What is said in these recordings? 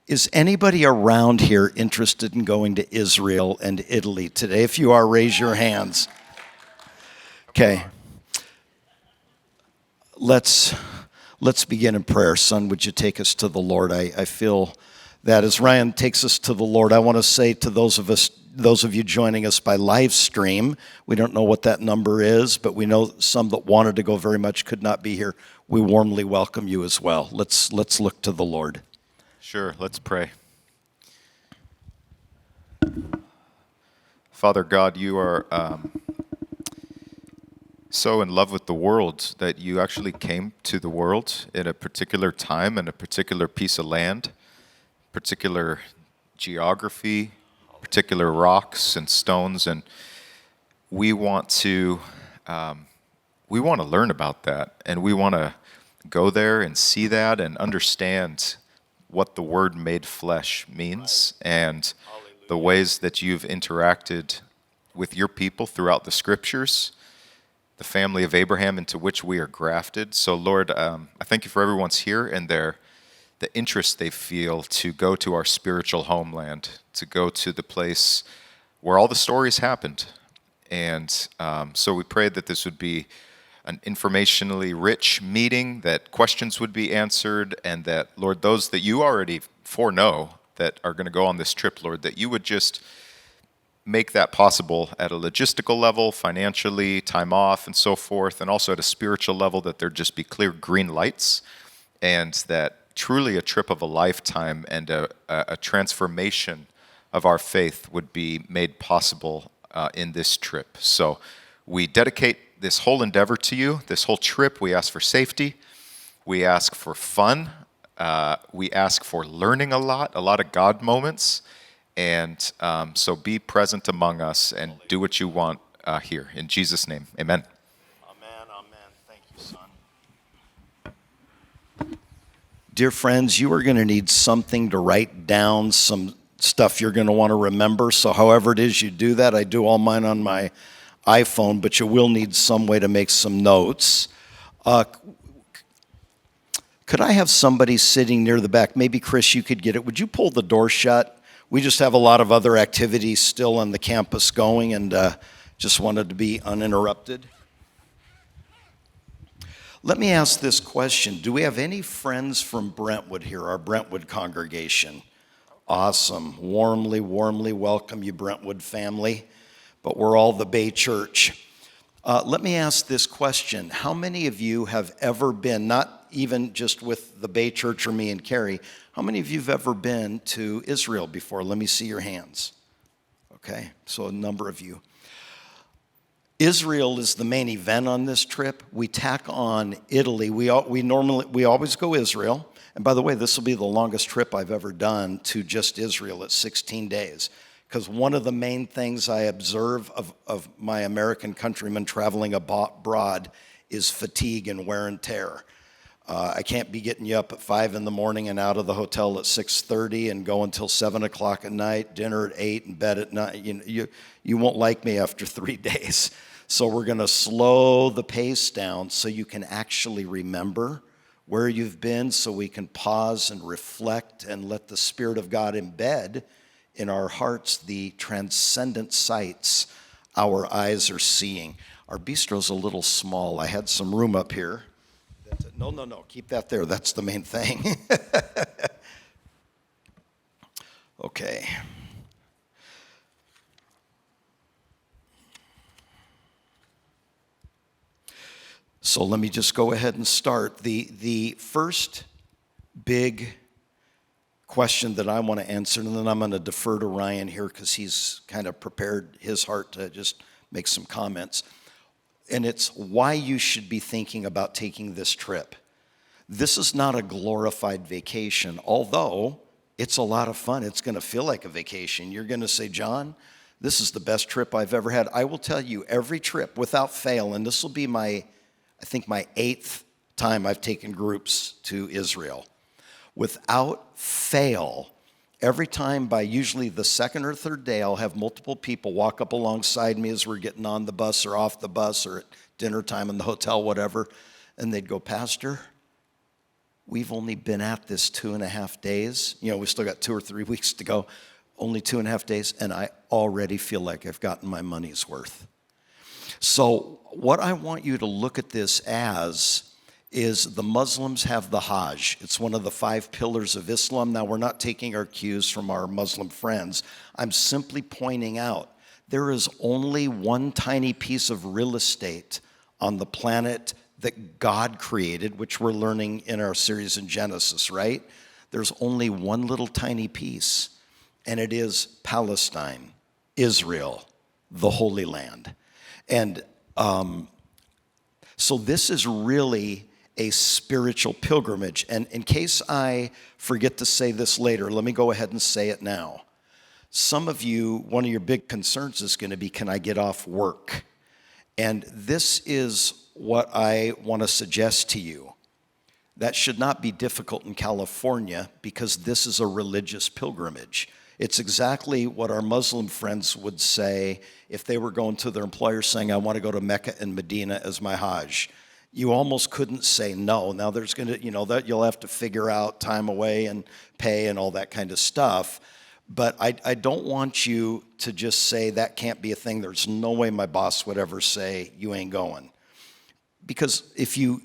Is anybody around here interested in going to Israel and Italy today? If you are, raise your hands. Okay. Let's begin in prayer. Son, would you take us to the Lord? I feel that as Ryan takes us to the Lord, I want to say to those of you joining us by live stream, we don't know what that number is, but we know some that wanted to go very much could not be here. We warmly welcome you as well. Let's look to the Lord. Sure, let's pray. Father God, you are so in love with the world that you actually came to the world in a particular time and a particular piece of land, particular geography, particular rocks and stones, and we want to learn about that, and we want to go there and see that and understand what the word made flesh means and the ways that you've interacted with your people throughout the scriptures, the family of Abraham into which we are grafted. So Lord, I thank you for everyone's here and the interest they feel to go to our spiritual homeland, to go to the place where all the stories happened. And so we pray that this would be an informationally rich meeting, that questions would be answered, and that, Lord, those that you already foreknow that are going to go on this trip, Lord, that you would just make that possible at a logistical level, financially, time off, and so forth, and also at a spiritual level, that there just be clear green lights, and that truly a trip of a lifetime and a transformation of our faith would be made possible in this trip. So we dedicate this whole endeavor to you, this whole trip. We ask for safety. We ask for fun. We ask for learning a lot of God moments. And so be present among us and do what you want here. In Jesus' name, amen. Amen, amen. Thank you, son. Dear friends, you are going to need something to write down, some stuff you're going to want to remember. So however it is you do that, I do all mine on my iPhone, but you will need some way to make some notes. Could I have somebody sitting near the back? Maybe, Chris, you could get it. Would you pull the door shut? We just have a lot of other activities still on the campus going, and just wanted to be uninterrupted. Let me ask this question. Do we have any friends from Brentwood here, our Brentwood congregation? Awesome. Warmly welcome you, Brentwood family. But we're all the Bay Church. Let me ask this question. How many of you have ever been, not even just with the Bay Church or me and Carrie, how many of you have ever been to Israel before? Let me see your hands. Okay, so a number of you. Israel is the main event on this trip. We tack on Italy. We always go Israel. And by the way, this will be the longest trip I've ever done to just Israel. It's 16 days. Because one of the main things I observe of my American countrymen traveling abroad is fatigue and wear and tear. I can't be getting you up at 5 in the morning and out of the hotel at 6:30 and go until 7 o'clock at night, dinner at 8 and bed at 9. You won't like me after 3 days. So we're going to slow the pace down so you can actually remember where you've been, so we can pause and reflect and let the Spirit of God embed in our hearts the transcendent sights our eyes are seeing. Our bistro's a little small. I had some room up here. No, keep that there. That's the main thing. Okay. So let me just go ahead and start. The first big question that I want to answer, and then I'm going to defer to Ryan here because he's kind of prepared his heart to just make some comments. And it's why you should be thinking about taking this trip. This is not a glorified vacation, although it's a lot of fun. It's going to feel like a vacation. You're going to say, John, this is the best trip I've ever had. I will tell you, every trip without fail, and this will be my 8th time I've taken groups to Israel. Without fail, every time by usually the second or third day, I'll have multiple people walk up alongside me as we're getting on the bus or off the bus or at dinner time in the hotel, whatever, and they'd go, Pastor, we've only been at this 2.5 days. You know, we still got 2 or 3 weeks to go, only 2.5 days, and I already feel like I've gotten my money's worth. So what I want you to look at this as is the Muslims have the Hajj. It's one of the 5 pillars of Islam. Now, we're not taking our cues from our Muslim friends. I'm simply pointing out there is only one tiny piece of real estate on the planet that God created, which we're learning in our series in Genesis, right? There's only one little tiny piece, and it is Palestine, Israel, the Holy Land. And so this is really a spiritual pilgrimage. And in case I forget to say this later, let me go ahead and say it now. Some of you, one of your big concerns is going to be, can I get off work? And this is what I want to suggest to you. That should not be difficult in California because this is a religious pilgrimage. It's exactly what our Muslim friends would say if they were going to their employer saying, I want to go to Mecca and Medina as my Hajj. You almost couldn't say no. Now there's going to, that you'll have to figure out time away and pay and all that kind of stuff. But I don't want you to just say that can't be a thing. There's no way my boss would ever say you ain't going. Because if you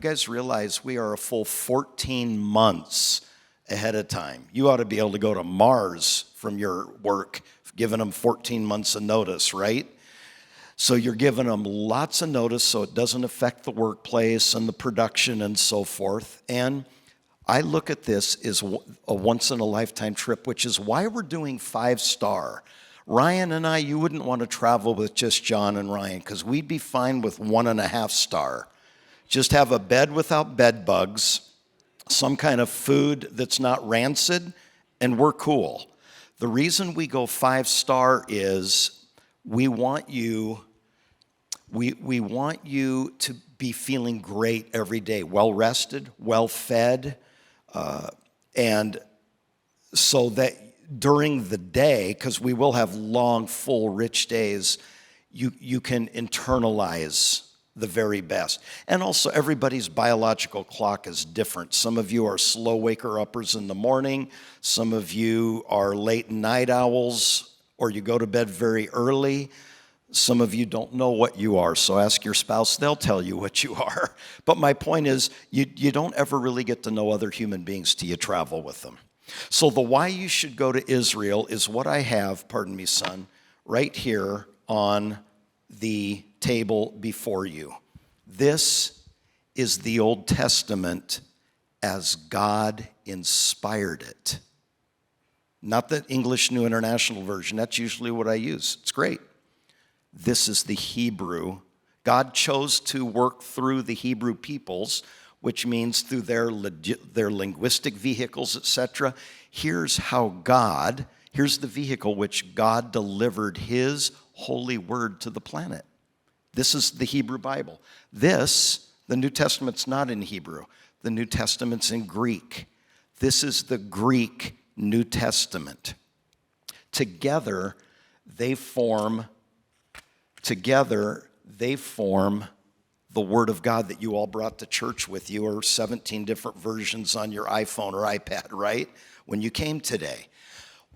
guys realize we are a full 14 months ahead of time. You ought to be able to go to Mars from your work, giving them 14 months of notice, right? So you're giving them lots of notice so it doesn't affect the workplace and the production and so forth. And I look at this as a once-in-a-lifetime trip, which is why we're doing 5-star. Ryan and I, you wouldn't want to travel with just John and Ryan because we'd be fine with 1.5 star. Just have a bed without bed bugs, some kind of food that's not rancid, and we're cool. The reason we go 5-star is we want you to be feeling great every day, well-rested, well-fed, and so that during the day, because we will have long, full, rich days, you can internalize the very best. And also, everybody's biological clock is different. Some of you are slow waker-uppers in the morning. Some of you are late night owls, or you go to bed very early. Some of you don't know what you are, so ask your spouse. They'll tell you what you are. But my point is, you don't ever really get to know other human beings till you travel with them. So the why you should go to Israel is what I have, pardon me, son, right here on the table before you. This is the Old Testament as God inspired it. Not the English New International Version. That's usually what I use. It's great. This is the Hebrew. God chose to work through the Hebrew peoples, which means through their linguistic vehicles, etc. Here's the vehicle which God delivered his holy word to the planet. This is the Hebrew Bible. The New Testament's not in Hebrew. The New Testament's in Greek. This is the Greek New Testament. Together, they form the Word of God that you all brought to church with you, or 17 different versions on your iPhone or iPad, right? When you came today.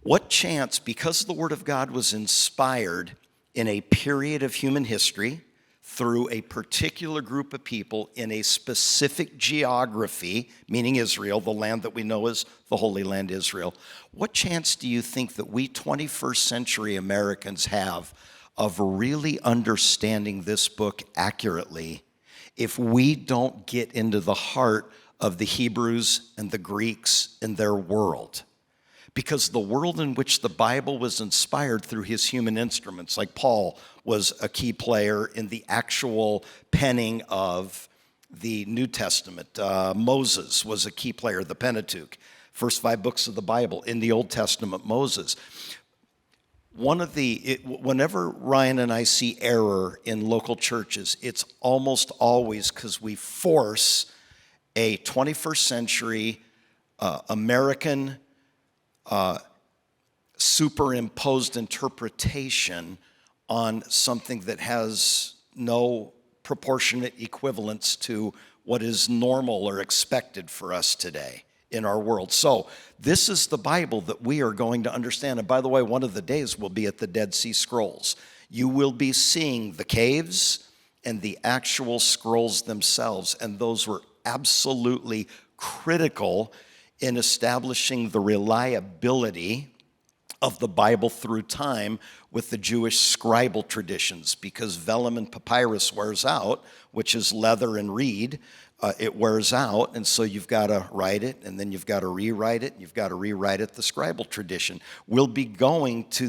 What chance, because the Word of God was inspired in a period of human history through a particular group of people in a specific geography, meaning Israel, the land that we know as the Holy Land, Israel, what chance do you think that we 21st century Americans have of really understanding this book accurately if we don't get into the heart of the Hebrews and the Greeks in their world? Because the world in which the Bible was inspired through his human instruments, like Paul was a key player in the actual penning of the New Testament. Moses was a key player, the Pentateuch, first 5 books of the Bible. In the Old Testament, Moses. Whenever Ryan and I see error in local churches, it's almost always because we force a 21st century American superimposed interpretation on something that has no proportionate equivalence to what is normal or expected for us today in our world. So this is the Bible that we are going to understand. And by the way, one of the days will be at the Dead Sea Scrolls. You will be seeing the caves and the actual scrolls themselves, and those were absolutely critical in establishing the reliability of the Bible through time with the Jewish scribal traditions, because vellum and papyrus wears out, which is leather and reed. It wears out, and so you've got to write it, and then you've got to rewrite it, and you've got to rewrite it the scribal tradition. We'll be going to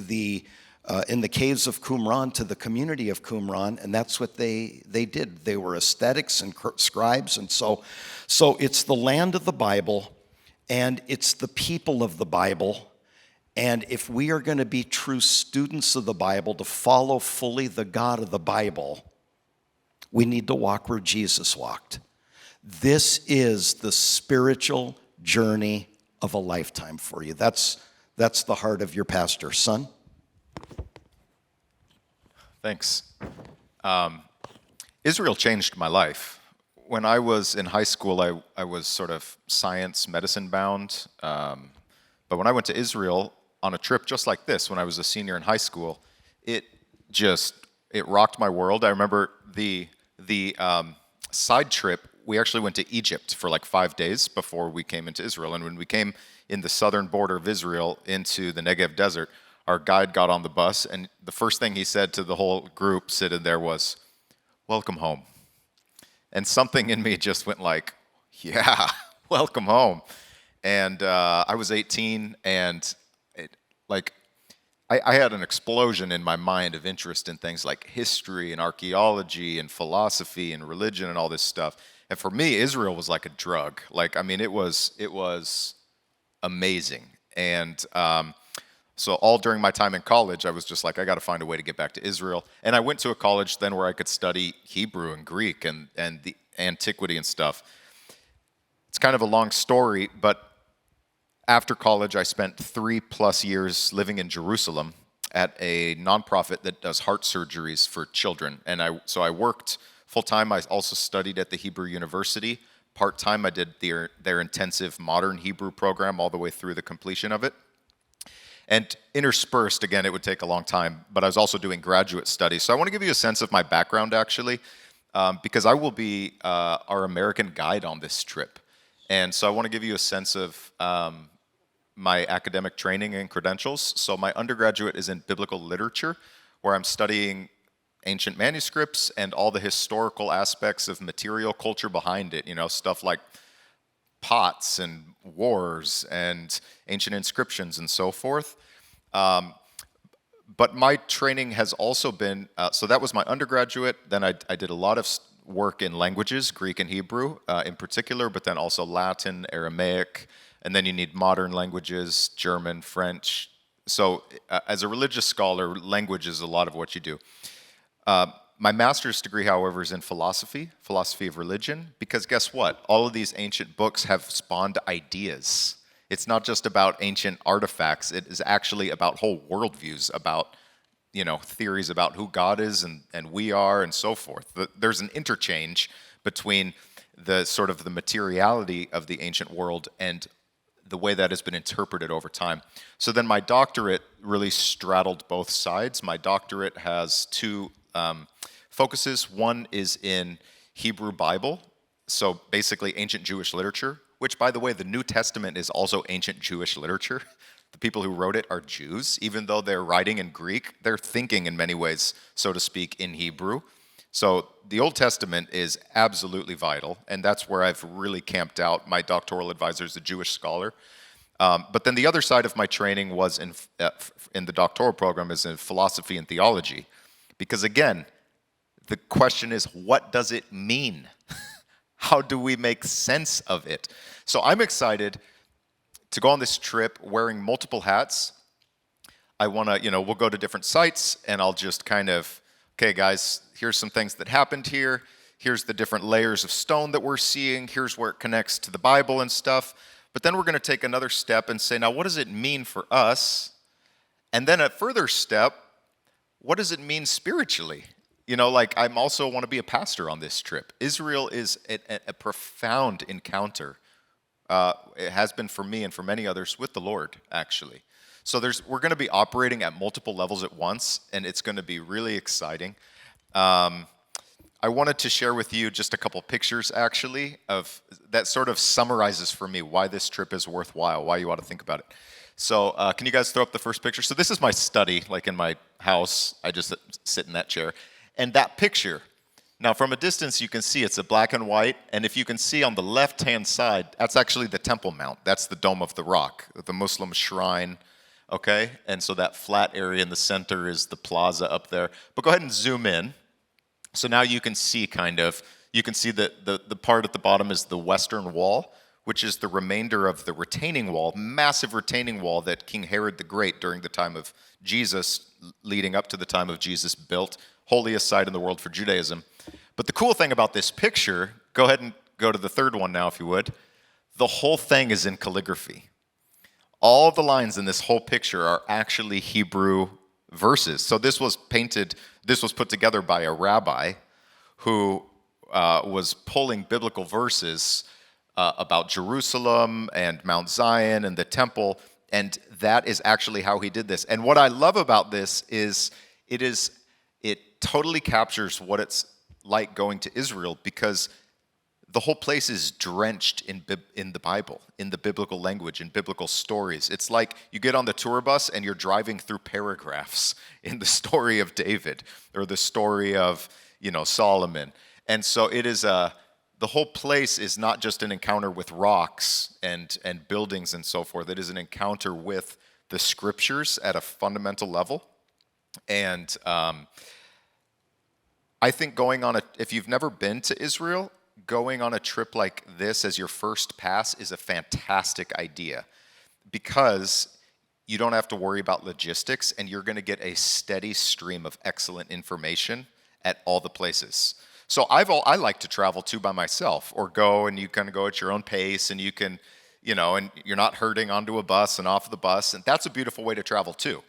in the caves of Qumran, to the community of Qumran, and that's what they did. They were aesthetics and scribes, and so it's the land of the Bible, and it's the people of the Bible. And if we are going to be true students of the Bible, to follow fully the God of the Bible, we need to walk where Jesus walked. This is the spiritual journey of a lifetime for you. That's the heart of your pastor. Son? Thanks. Israel changed my life. When I was in high school, I was sort of science, medicine bound. But when I went to Israel on a trip just like this, when I was a senior in high school, it rocked my world. I remember the side trip, we actually went to Egypt for like 5 days before we came into Israel. And when we came in the southern border of Israel into the Negev desert, our guide got on the bus, and the first thing he said to the whole group sitting there was, "Welcome home." And something in me just went like, yeah, welcome home. And I was 18, and I had an explosion in my mind of interest in things like history and archaeology and philosophy and religion and all this stuff. And for me, Israel was like a drug. It was amazing. And so all during my time in college, I was just like, I got to find a way to get back to Israel. And I went to a college then where I could study Hebrew and Greek and the antiquity and stuff. It's kind of a long story, but after college, I spent 3+ years living in Jerusalem at a nonprofit that does heart surgeries for children. And I worked full-time. I also studied at the Hebrew University. Part-time, I did their intensive modern Hebrew program all the way through the completion of it. And interspersed, again, it would take a long time, but I was also doing graduate studies. So I want to give you a sense of my background, actually, because I will be our American guide on this trip. And so I want to give you a sense of my academic training and credentials. So my undergraduate is in biblical literature, where I'm studying ancient manuscripts and all the historical aspects of material culture behind it, stuff like pots and wars and ancient inscriptions and so forth. But my training has also been, so that was my undergraduate. Then I did a lot of work in languages, Greek and Hebrew in particular, but then also Latin, Aramaic, and then you need modern languages, German, French. So as a religious scholar, language is a lot of what you do. My master's degree, however, is in philosophy of religion, because guess what? All of these ancient books have spawned ideas. It's not just about ancient artifacts. It is actually about whole worldviews, about theories about who God is and we are and so forth. There's an interchange between the sort of the materiality of the ancient world and the way that has been interpreted over time. So then my doctorate really straddled both sides. My doctorate has two focuses. One is in Hebrew Bible, so basically ancient Jewish literature, which, by the way, the New Testament is also ancient Jewish literature. The people who wrote it are Jews. Even though they're writing in Greek, they're thinking in many ways, so to speak, in Hebrew. So the Old Testament is absolutely vital, and that's where I've really camped out. My doctoral advisor is a Jewish scholar. But then the other side of my training was in the doctoral program is in philosophy and theology. Because again, the question is, what does it mean? How do we make sense of it? So I'm excited to go on this trip wearing multiple hats. I want to, we'll go to different sites, and I'll just kind of, okay, guys, here's some things that happened here. Here's the different layers of stone that we're seeing. Here's where it connects to the Bible and stuff. But then we're going to take another step and say, now, what does it mean for us? And then a further step, what does it mean spiritually? like I'm also want to be a pastor on this trip. Israel is a profound encounter. It has been for me and for many others with the Lord, actually. So we're going to be operating at multiple levels at once, and it's going to be really exciting. I wanted to share with you just a couple pictures, actually, of that sort of summarizes for me why this trip is worthwhile, why you ought to think about it. So can you guys throw up the first picture? So this is my study, like in my house. I just sit in that chair. And that picture, now from a distance you can see it's a black and white, and if you can see on the left-hand side, that's actually the Temple Mount. That's the Dome of the Rock, the Muslim shrine, okay? And so that flat area in the center is the plaza up there. But go ahead and zoom in. So now you can see that the part at the bottom is the Western Wall, which is the remainder of the retaining wall, massive retaining wall that King Herod the Great during the time of Jesus, leading up to the time of Jesus, built, holiest site in the world for Judaism. But the cool thing about this picture, go ahead and go to the third one now if you would, the whole thing is in calligraphy. All the lines in this whole picture are actually Hebrew verses. So this was put together by a rabbi who was pulling biblical verses about Jerusalem and Mount Zion and the temple, and that is actually how he did this. And what I love about this is it totally captures what it's like going to Israel, because the whole place is drenched in the Bible, in the biblical language, in biblical stories. It's like you get on the tour bus and you're driving through paragraphs in the story of David or the story of, Solomon. And so it is the whole place is not just an encounter with rocks and buildings and so forth. It is an encounter with the scriptures at a fundamental level. And I think if you've never been to Israel, going on a trip like this as your first pass is a fantastic idea, because you don't have to worry about logistics and you're going to get a steady stream of excellent information at all the places. So I like to travel too by myself, or go and you kind of go at your own pace, and you can, and you're not herding onto a bus and off the bus, and that's a beautiful way to travel too.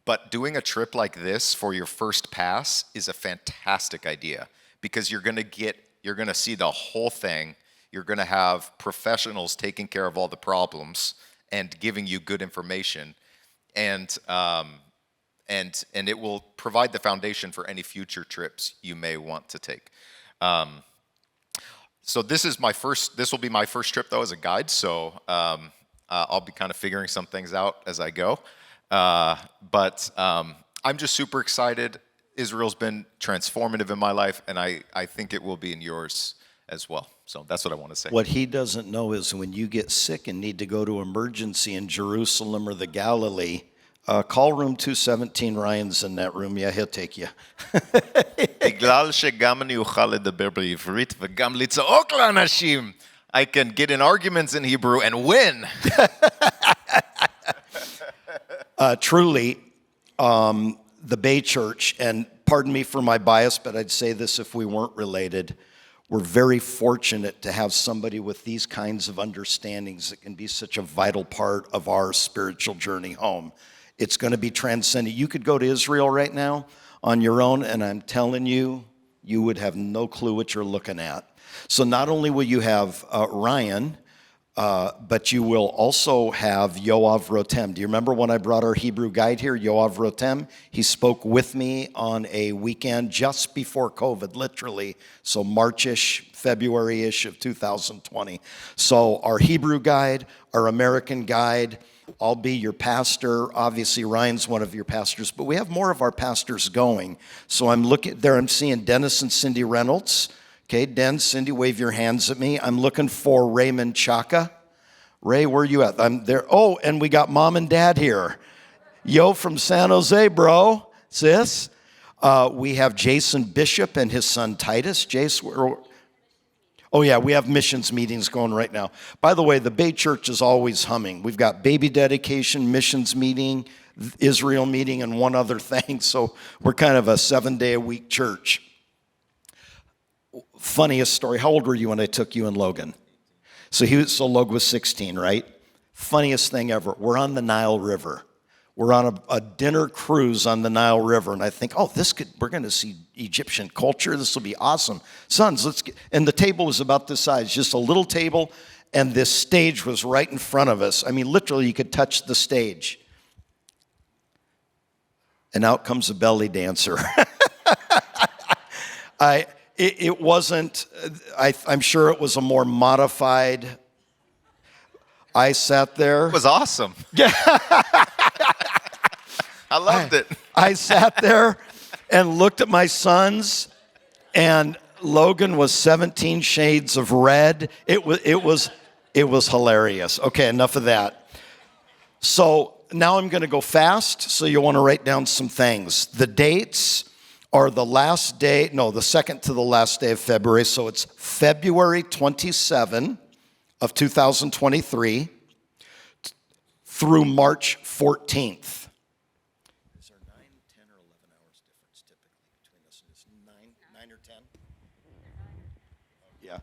But doing a trip like this for your first pass is a fantastic idea, because you're going to see the whole thing. You're going to have professionals taking care of all the problems and giving you good information, and it will provide the foundation for any future trips you may want to take. So this will be my first trip though as a guide. So I'll be kind of figuring some things out as I go. But I'm just super excited. Israel's been transformative in my life, and I think it will be in yours as well. So that's what I want to say. What he doesn't know is when you get sick and need to go to emergency in Jerusalem or the Galilee, call room 217, Ryan's in that room. Yeah, he'll take you. בגלל שגם אני אוכל לדבר בעברית וגם לצעוק לאנשים, I can get in arguments in Hebrew and win. Truly, the Bay Church, and pardon me for my bias, but I'd say this if we weren't related, we're very fortunate to have somebody with these kinds of understandings that can be such a vital part of our spiritual journey home. It's going to be transcendent. You could go to Israel right now on your own, and I'm telling you, you would have no clue what you're looking at. So not only will you have Ryan, but you will also have Yoav Rotem. Do you remember when I brought our Hebrew guide here, Yoav Rotem? He spoke with me on a weekend just before COVID, literally. So March-ish, February-ish of 2020. So our Hebrew guide, our American guide, I'll be your pastor. Obviously, Ryan's one of your pastors, but we have more of our pastors going. So I'm looking there, I'm seeing Dennis and Cindy Reynolds. Okay, Den, Cindy, wave your hands at me. I'm looking for Raymond Chaka. Ray, where are you at? I'm there. Oh, and we got mom and dad here. Yo from San Jose, bro. Sis. We have Jason Bishop and his son Titus. Jace, oh yeah, we have missions meetings going right now. By the way, the Bay Church is always humming. We've got baby dedication, missions meeting, Israel meeting, and one other thing. So we're kind of a 7-day-a-week church. Funniest story. How old were you when I took you and Logan? So Logan was 16, right? Funniest thing ever. We're on the Nile River. We're on a dinner cruise on the Nile River, and I think, we're going to see Egyptian culture. This will be awesome. Sons, and the table was about this size, just a little table, and this stage was right in front of us. I mean, literally, you could touch the stage. And out comes a belly dancer. It wasn't, I'm sure it was a more modified. I sat there. It was awesome. Yeah. I loved it. I sat there and looked at my sons, and Logan was 17 shades of red. It was hilarious. Okay, enough of that. So now I'm going to go fast, so you'll want to write down some things. The dates are the second to the last day of February, so it's February 27 of 2023 through March 14th. Is there 9, 10, or 11 hours difference typically between us and this? 9 or 10? Yeah.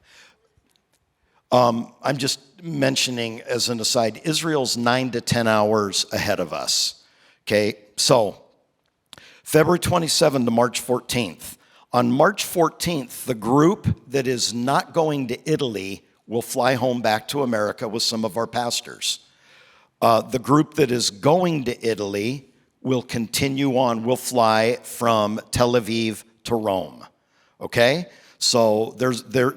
I'm just mentioning as an aside, Israel's 9 to 10 hours ahead of us. Okay, so February 27 to March 14th. On March 14th, the group that is not going to Italy will fly home back to America with some of our pastors. The group that is going to Italy will continue on. We'll fly from Tel Aviv to Rome. Okay? So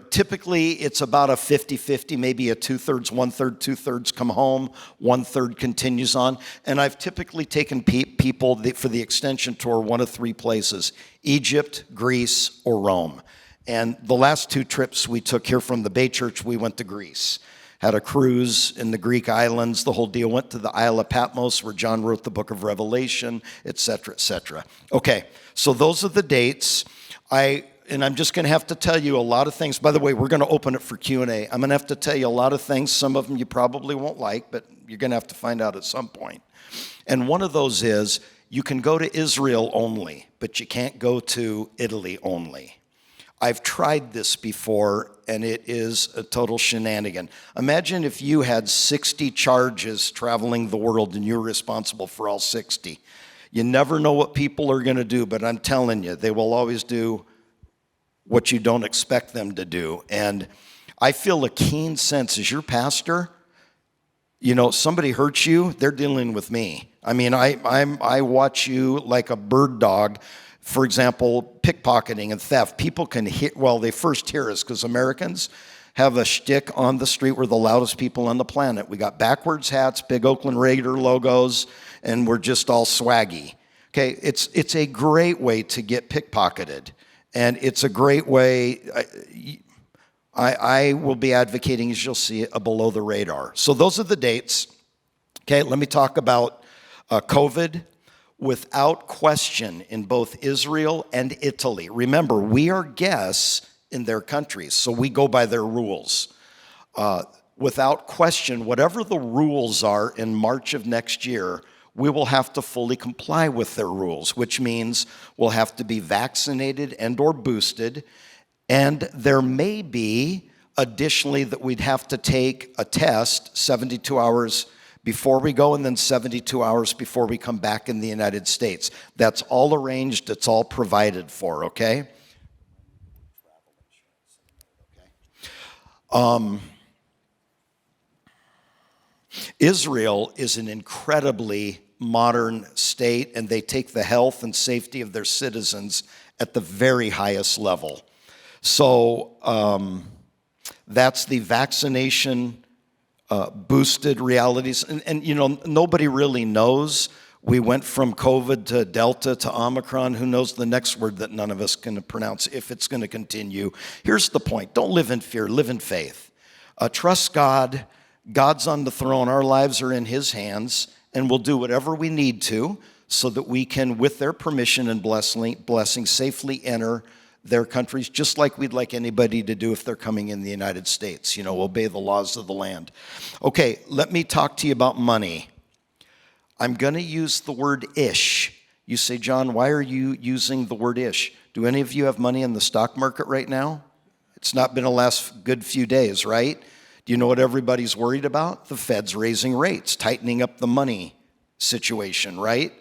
typically it's about a 50-50, maybe a 2/3, 1/3, 2/3 come home, 1/3 continues on. And I've typically taken people for the extension tour one of 3 places: Egypt, Greece, or Rome. And the last 2 trips we took here from the Bay Church, we went to Greece. Had a cruise in the Greek islands, the whole deal. Went to the Isle of Patmos where John wrote the book of Revelation, et cetera, et cetera. Okay, so those are the dates. And I'm just going to have to tell you a lot of things. By the way, we're going to open it for Q&A. I'm going to have to tell you a lot of things. Some of them you probably won't like, but you're going to have to find out at some point. And one of those is you can go to Israel only, but you can't go to Italy only. I've tried this before, and it is a total shenanigan. Imagine if you had 60 charges traveling the world and you're responsible for all 60. You never know what people are going to do, but I'm telling you, they will always do what you don't expect them to do. And I feel a keen sense as your pastor, somebody hurts you, they're dealing with me. I mean, I watch you like a bird dog. For example, pickpocketing and theft. People can they first hear us because Americans have a shtick on the street. We're the loudest people on the planet. We got backwards hats, big Oakland Raider logos, and we're just all swaggy. Okay, it's a great way to get pickpocketed. And it's a great way, I will be advocating, as you'll see, a below the radar. So those are the dates. Okay, let me talk about COVID. Without question, in both Israel and Italy. Remember, we are guests in their countries, so we go by their rules. Without question, whatever the rules are in March of next year, we will have to fully comply with their rules, which means we'll have to be vaccinated and or boosted. And there may be, additionally, that we'd have to take a test 72 hours before we go and then 72 hours before we come back in the United States. That's all arranged. It's all provided for, okay? Israel is an incredibly modern state, and they take the health and safety of their citizens at the very highest level. So that's the vaccination boosted realities. And nobody really knows. We went from COVID to Delta to Omicron. Who knows the next word that none of us can pronounce if it's going to continue. Here's the point. Don't live in fear. Live in faith. Trust God. God's on the throne. Our lives are in His hands. And we'll do whatever we need to so that we can, with their permission and blessing, safely enter their countries, just like we'd like anybody to do if they're coming in the United States. Obey the laws of the land. Okay, let me talk to you about money. I'm going to use the word ish. You say, John, why are you using the word ish? Do any of you have money in the stock market right now? It's not been a last good few days, right? Do you know what everybody's worried about? The Fed's raising rates, tightening up the money situation, right?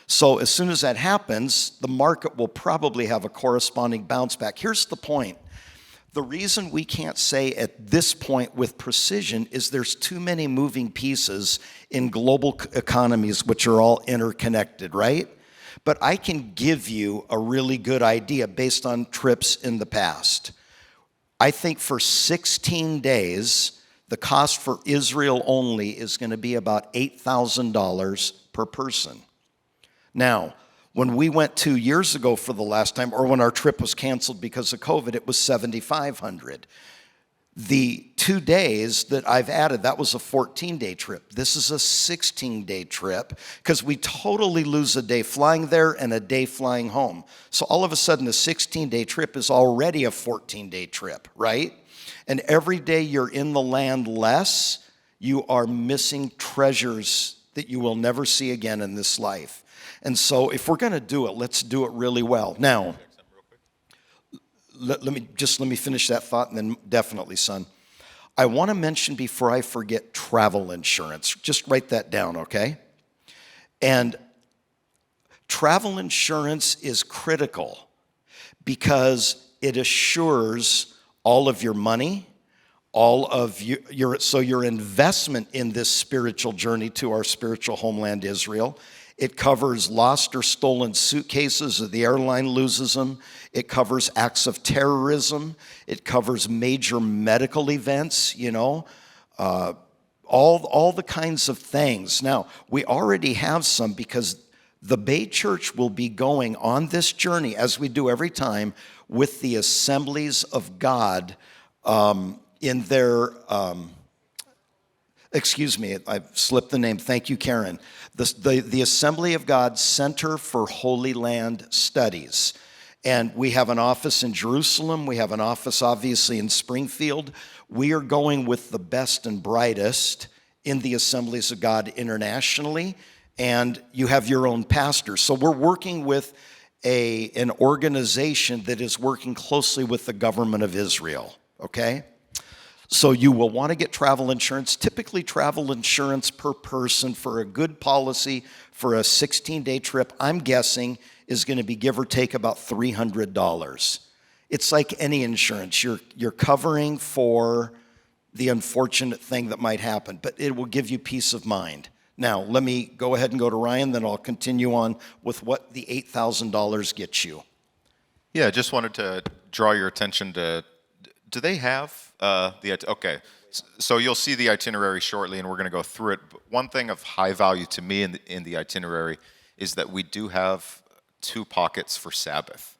So as soon as that happens, the market will probably have a corresponding bounce back. Here's the point. The reason we can't say at this point with precision is there's too many moving pieces in global economies which are all interconnected, right? But I can give you a really good idea based on trips in the past. I think for 16 days, the cost for Israel only is going to be about $8,000 per person. Now, when we went 2 years ago for the last time, or when our trip was canceled because of COVID, it was $7,500. The 2 days that I've added, that was a 14-day trip. This is a 16-day trip because we totally lose a day flying there and a day flying home. So all of a sudden, a 16-day trip is already a 14-day trip, right? And every day you're in the land less, you are missing treasures that you will never see again in this life. And so if we're going to do it, let's do it really well. Now, let me finish that thought, and then definitely, son. I want to mention before I forget travel insurance. Just write that down, okay? And travel insurance is critical because it assures all of your money, all of your investment in this spiritual journey to our spiritual homeland, Israel. It covers lost or stolen suitcases if the airline loses them. It covers acts of terrorism. It covers major medical events, all the kinds of things. Now, we already have some because the Bay Church will be going on this journey, as we do every time, with the Assemblies of God in their... Excuse me, I've slipped the name. Thank you, Karen. The Assembly of God Center for Holy Land Studies. And we have an office in Jerusalem. We have an office, obviously, in Springfield. We are going with the best and brightest in the Assemblies of God internationally. And you have your own pastor. So we're working with an organization that is working closely with the government of Israel, okay? So you will want to get travel insurance. Typically, travel insurance per person for a good policy for a 16-day trip, I'm guessing, is going to be give or take about $300. It's like any insurance. You're covering for the unfortunate thing that might happen, but it will give you peace of mind. Now, let me go ahead and go to Ryan, then I'll continue on with what the $8,000 gets you. Yeah, I just wanted to draw your attention to, do they have okay, so you'll see the itinerary shortly, and we're going to go through it. But one thing of high value to me in the itinerary is that we do have 2 pockets for Sabbath.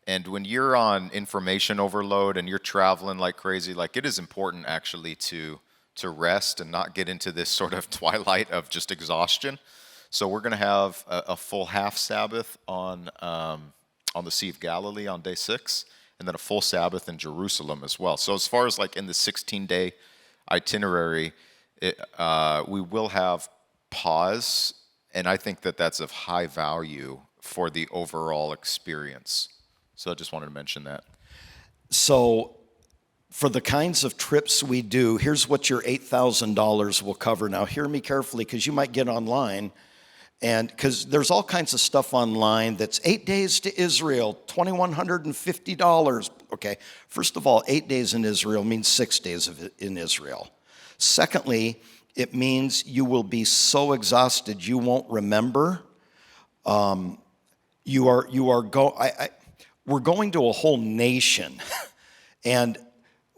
And when you're on information overload and you're traveling like crazy, like it is important actually to rest and not get into this sort of twilight of just exhaustion. So we're going to have a full half Sabbath on the Sea of Galilee on day 6. And then a full Sabbath in Jerusalem as well. So as far as like in the 16-day itinerary, we will have pause, and I think that that's of high value for the overall experience. So I just wanted to mention that. So for the kinds of trips we do, here's what your $8,000 will cover. Now hear me carefully because you might get online, and because there's all kinds of stuff online that's 8 days to Israel, $2,150. Okay, first of all, 8 days in Israel means 6 days in Israel. Secondly, it means you will be so exhausted you won't remember. We're going to a whole nation, and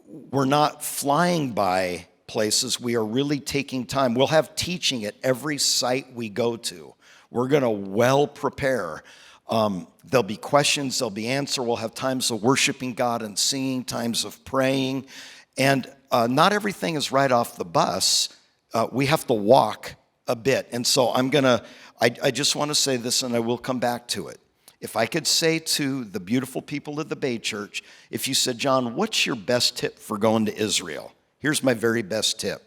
we're not flying by places. We are really taking time. We'll have teaching at every site we go to. We're going to well prepare. There'll be questions, there'll be answer. We'll have times of worshiping God and singing, times of praying. And not everything is right off the bus. We have to walk a bit. And so I just want to say this, and I will come back to it. If I could say to the beautiful people of the Bay Church, if you said, John, what's your best tip for going to Israel? Here's my very best tip.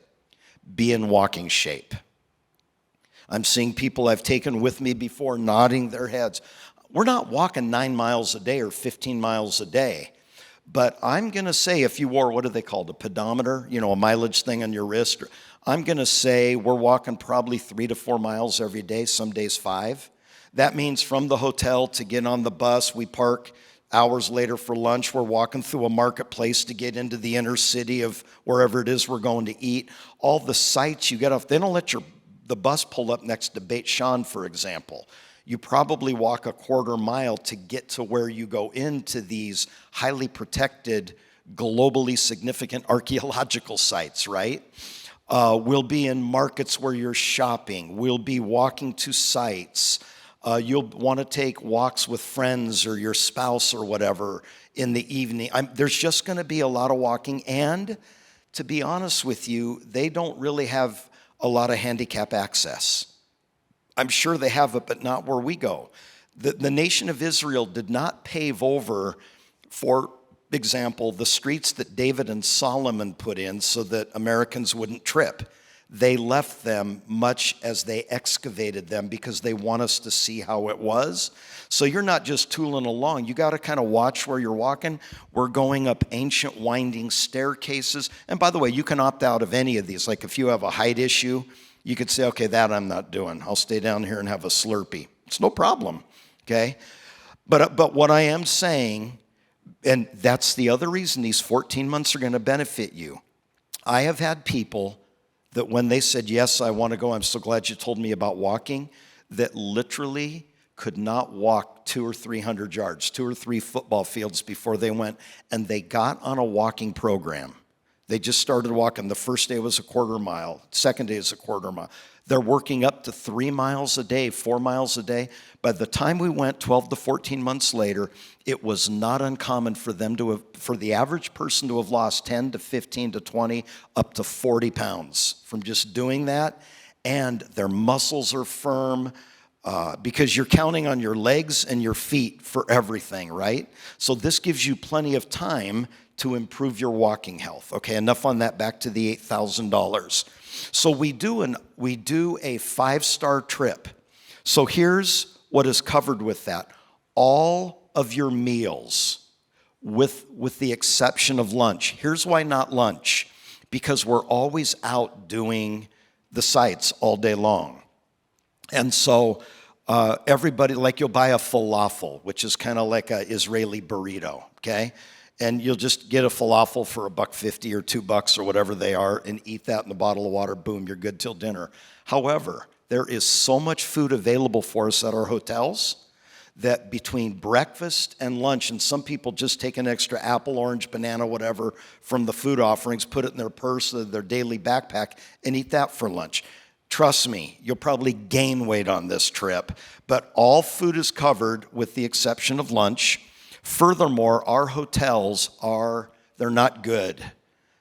Be in walking shape. I'm seeing people I've taken with me before nodding their heads. We're not walking 9 miles a day or 15 miles a day. But I'm going to say if you wore, what are they called, a pedometer, a mileage thing on your wrist, I'm going to say we're walking probably 3 to 4 miles every day, some days 5. That means from the hotel to get on the bus, we park hours later for lunch. We're walking through a marketplace to get into the inner city of wherever it is we're going to eat. All the sites you get off, they don't let the bus pull up next to Beit Shan, for example. You probably walk a quarter mile to get to where you go into these highly protected, globally significant archaeological sites, right? We'll be in markets where you're shopping. We'll be walking to sites. You'll want to take walks with friends or your spouse or whatever in the evening. There's just going to be a lot of walking. And to be honest with you, they don't really have a lot of handicap access. I'm sure they have it, but not where we go. The nation of Israel did not pave over, for example, the streets that David and Solomon put in so that Americans wouldn't trip. They left them much as they excavated them because they want us to see how it was. So you're not just tooling along. You got to kind of watch where you're walking. We're going up ancient winding staircases. And by the way, you can opt out of any of these. Like if you have a height issue, you could say, okay, that I'm not doing. I'll stay down here and have a Slurpee. It's no problem, okay? But what I am saying, and that's the other reason these 14 months are going to benefit you. I have had people that when they said, yes, I want to go, I'm so glad you told me about walking, that literally could not walk 200 or 300 yards, 2 or 3 football fields before they went, and they got on a walking program. They just started walking. The first day was a quarter mile. Second day is a quarter mile. They're working up to 3 miles a day, 4 miles a day. By the time we went 12 to 14 months later, it was not uncommon for the average person to have lost 10 to 15 to 20, up to 40 pounds from just doing that. And their muscles are firm because you're counting on your legs and your feet for everything, right? So this gives you plenty of time to improve your walking health. Okay, enough on that. Back to the $8,000. So we do a 5-star trip. So here's what is covered with that. All of your meals, with the exception of lunch. Here's why not lunch. Because we're always out doing the sites all day long. And so everybody, like you'll buy a falafel, which is kind of like an Israeli burrito, okay? And you'll just get a falafel for $1.50 or $2 or whatever they are and eat that in a bottle of water. Boom, you're good till dinner. However, there is so much food available for us at our hotels that between breakfast and lunch, and some people just take an extra apple, orange, banana, whatever from the food offerings, put it in their purse or their daily backpack and eat that for lunch. Trust me, you'll probably gain weight on this trip, but all food is covered with the exception of lunch. Furthermore, our hotels they're not good.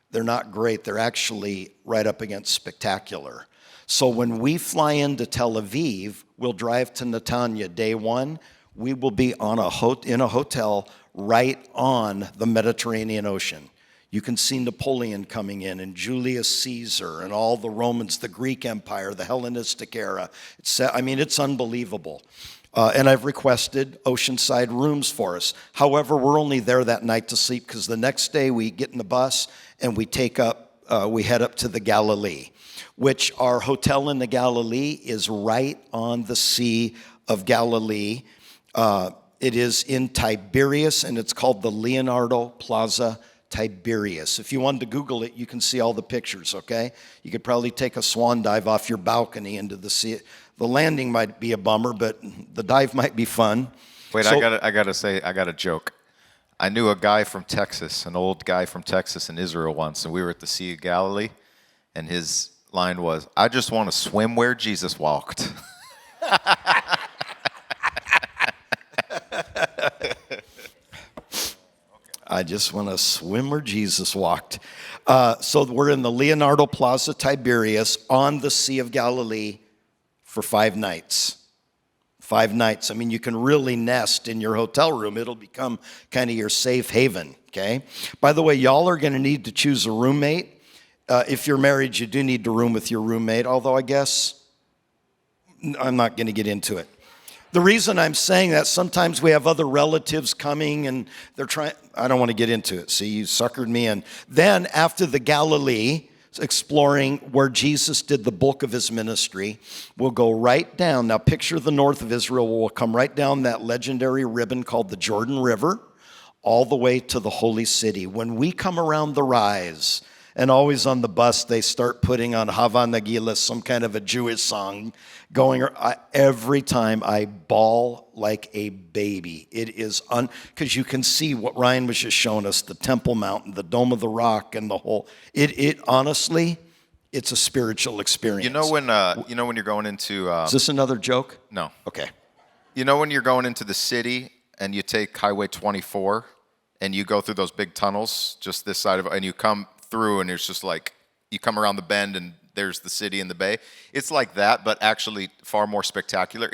They're not great. They're actually right up against spectacular. So when we fly into Tel Aviv, we'll drive to Netanya day 1. We will be in a hotel right on the Mediterranean Ocean. You can see Napoleon coming in and Julius Caesar and all the Romans, the Greek Empire, the Hellenistic era. It's unbelievable. And I've requested oceanside rooms for us. However, we're only there that night to sleep because the next day we get in the bus and we head up to the Galilee, which our hotel in the Galilee is right on the Sea of Galilee. It is in Tiberias, and it's called the Leonardo Plaza Tiberias. If you wanted to Google it, you can see all the pictures, okay? You could probably take a swan dive off your balcony into the sea. The landing might be a bummer, but the dive might be fun. Wait, I gotta say, I got a joke. I knew a guy from Texas, an old guy from Texas in Israel once, and we were at the Sea of Galilee, and his line was, "I just want to swim where Jesus walked." I just want to swim where Jesus walked. So we're in the Leonardo Plaza Tiberias on the Sea of Galilee for 5 nights. 5 nights. I mean, you can really nest in your hotel room. It'll become kind of your safe haven, okay? By the way, y'all are going to need to choose a roommate. If you're married, you do need to room with your roommate, although I guess I'm not going to get into it. The reason I'm saying that, sometimes we have other relatives coming and they're trying, I don't want to get into it. See, you suckered me in. Then after the Galilee, exploring where Jesus did the bulk of his ministry. We'll go right down. Now, picture the north of Israel. We'll come right down that legendary ribbon called the Jordan River, all the way to the holy city. When we come around the rise, and always on the bus, they start putting on Hava Nagila, some kind of a Jewish song going. Every time I bawl like a baby. It is because you can see what Ryan was just showing us, the Temple Mountain, the Dome of the Rock, and the whole. It honestly, it's a spiritual experience. You know when you're going into. Is this another joke? No. Okay. You know when you're going into the city and you take Highway 24 and you go through those big tunnels just this side of, and you come through and it's just like you come around the bend and there's the city and the bay. It's like that, but actually far more spectacular.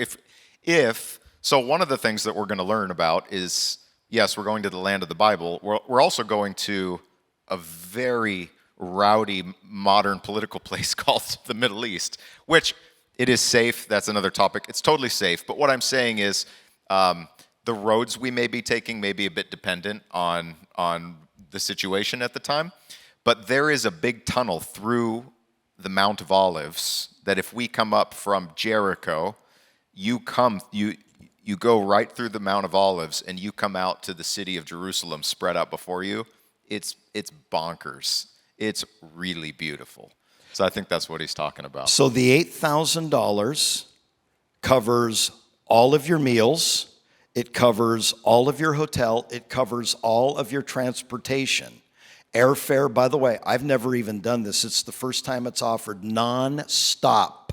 So one of the things that we're going to learn about is, yes, we're going to the land of the Bible. We're also going to a very rowdy modern political place called the Middle East, which it is safe. That's another topic. It's totally safe. But what I'm saying is the roads we may be taking may be a bit dependent on the situation at the time. But there is a big tunnel through the Mount of Olives that if we come up from Jericho, you go right through the Mount of Olives and you come out to the city of Jerusalem spread out before you. It's bonkers. It's really beautiful. So I think that's what he's talking about. So the $8,000 covers all of your meals. It covers all of your hotel. It covers all of your transportation. Airfare, by the way, I've never even done this. It's the first time it's offered non-stop.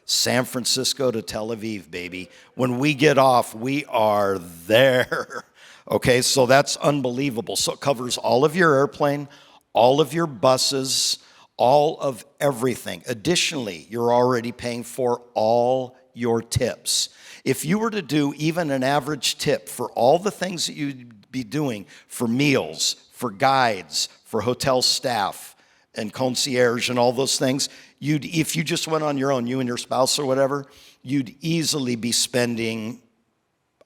San Francisco to Tel Aviv, baby. When we get off, we are there. Okay, so that's unbelievable. So it covers all of your airplane, all of your buses, all of everything. Additionally, you're already paying for all your tips. If you were to do even an average tip for all the things that you'd be doing for meals, for guides, for hotel staff, and concierge and all those things, if you just went on your own, you and your spouse or whatever, you'd easily be spending,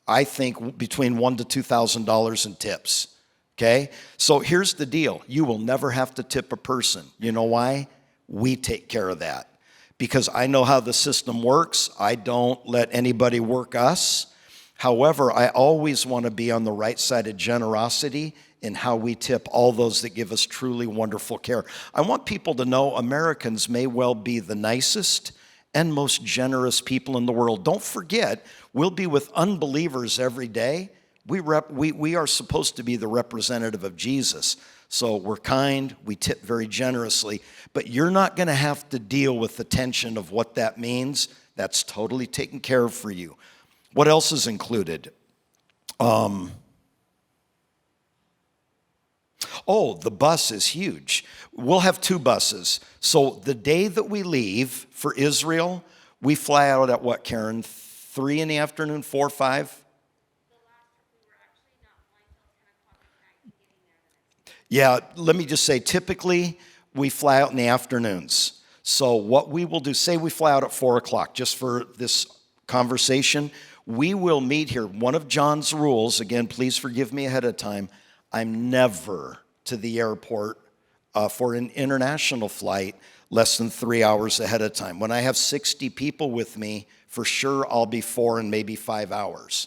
I think, between $1,000 to $2,000 in tips. Okay? So here's the deal. You will never have to tip a person. You know why? We take care of that. Because I know how the system works. I don't let anybody work us. However, I always want to be on the right side of generosity in how we tip all those that give us truly wonderful care. I want people to know Americans may well be the nicest and most generous people in the world. Don't forget, we'll be with unbelievers every day. We are supposed to be the representative of Jesus. So we're kind, we tip very generously, but you're not going to have to deal with the tension of what that means. That's totally taken care of for you. What else is included? The bus is huge. We'll have 2 buses. So the day that we leave for Israel, we fly out at what, Karen? 3 in the afternoon, 4, 5? Yeah, let me just say, typically, we fly out in the afternoons. So what we will do, say we fly out at 4 o'clock, just for this conversation, we will meet here. One of John's rules, again, please forgive me ahead of time, I'm never to the airport for an international flight less than 3 hours ahead of time. When I have 60 people with me, for sure I'll be 4 and maybe 5 hours.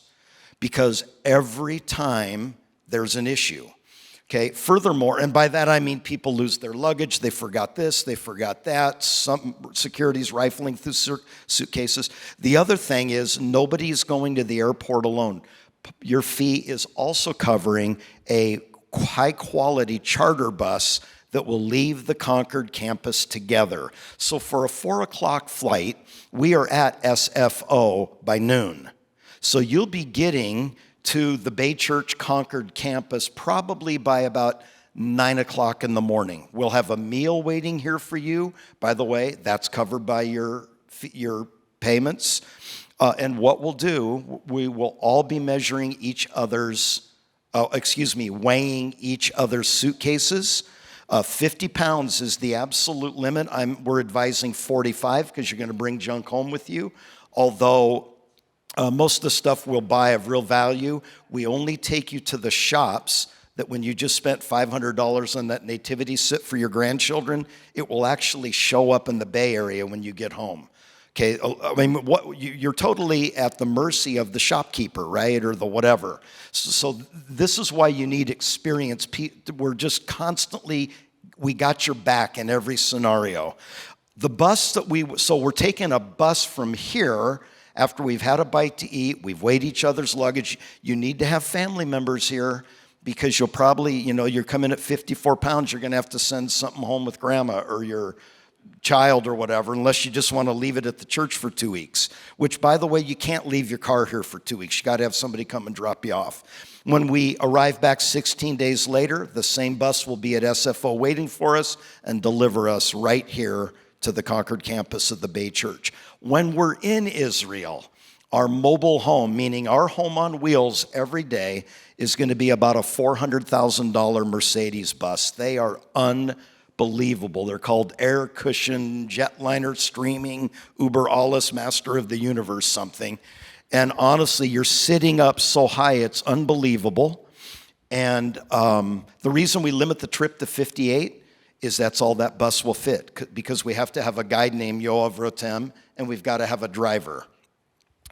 Because every time there's an issue. Okay, furthermore, and by that I mean people lose their luggage, they forgot this, they forgot that, some security's rifling through suitcases. The other thing is nobody's going to the airport alone. Your fee is also covering a high-quality charter bus that will leave the Concord campus together. So for a 4 o'clock flight, we are at SFO by noon. So you'll be getting to the Bay Church Concord campus probably by about 9 o'clock in the morning. We'll have a meal waiting here for you. By the way, that's covered by your payments. And what we'll do, we will all be measuring weighing each other's suitcases. 50 pounds is the absolute limit. We're advising 45 because you're going to bring junk home with you. Although most of the stuff we'll buy of real value, we only take you to the shops that when you just spent $500 on that nativity sit for your grandchildren, it will actually show up in the Bay Area when you get home. Okay, I mean, you're totally at the mercy of the shopkeeper, right, or the whatever. So this is why you need experience. We're just constantly, we got your back in every scenario. The bus so we're taking a bus from here after we've had a bite to eat, we've weighed each other's luggage. You need to have family members here because you'll probably, you're coming at 54 pounds, you're going to have to send something home with grandma or your child or whatever, unless you just want to leave it at the church for 2 weeks, which, by the way, you can't leave your car here for 2 weeks. You got to have somebody come and drop you off. When we arrive back 16 days later, the same bus will be at SFO waiting for us and deliver us right here to the Concord campus of the Bay Church. When we're in Israel, our mobile home, meaning our home on wheels every day, is going to be about a $400,000 Mercedes bus. They are unbelievable. They're called air cushion, jetliner streaming, Uber alles, master of the universe something. And honestly, you're sitting up so high, it's unbelievable. And the reason we limit the trip to 58 is that's all that bus will fit, because we have to have a guide named Yoav Rotem, and we've got to have a driver.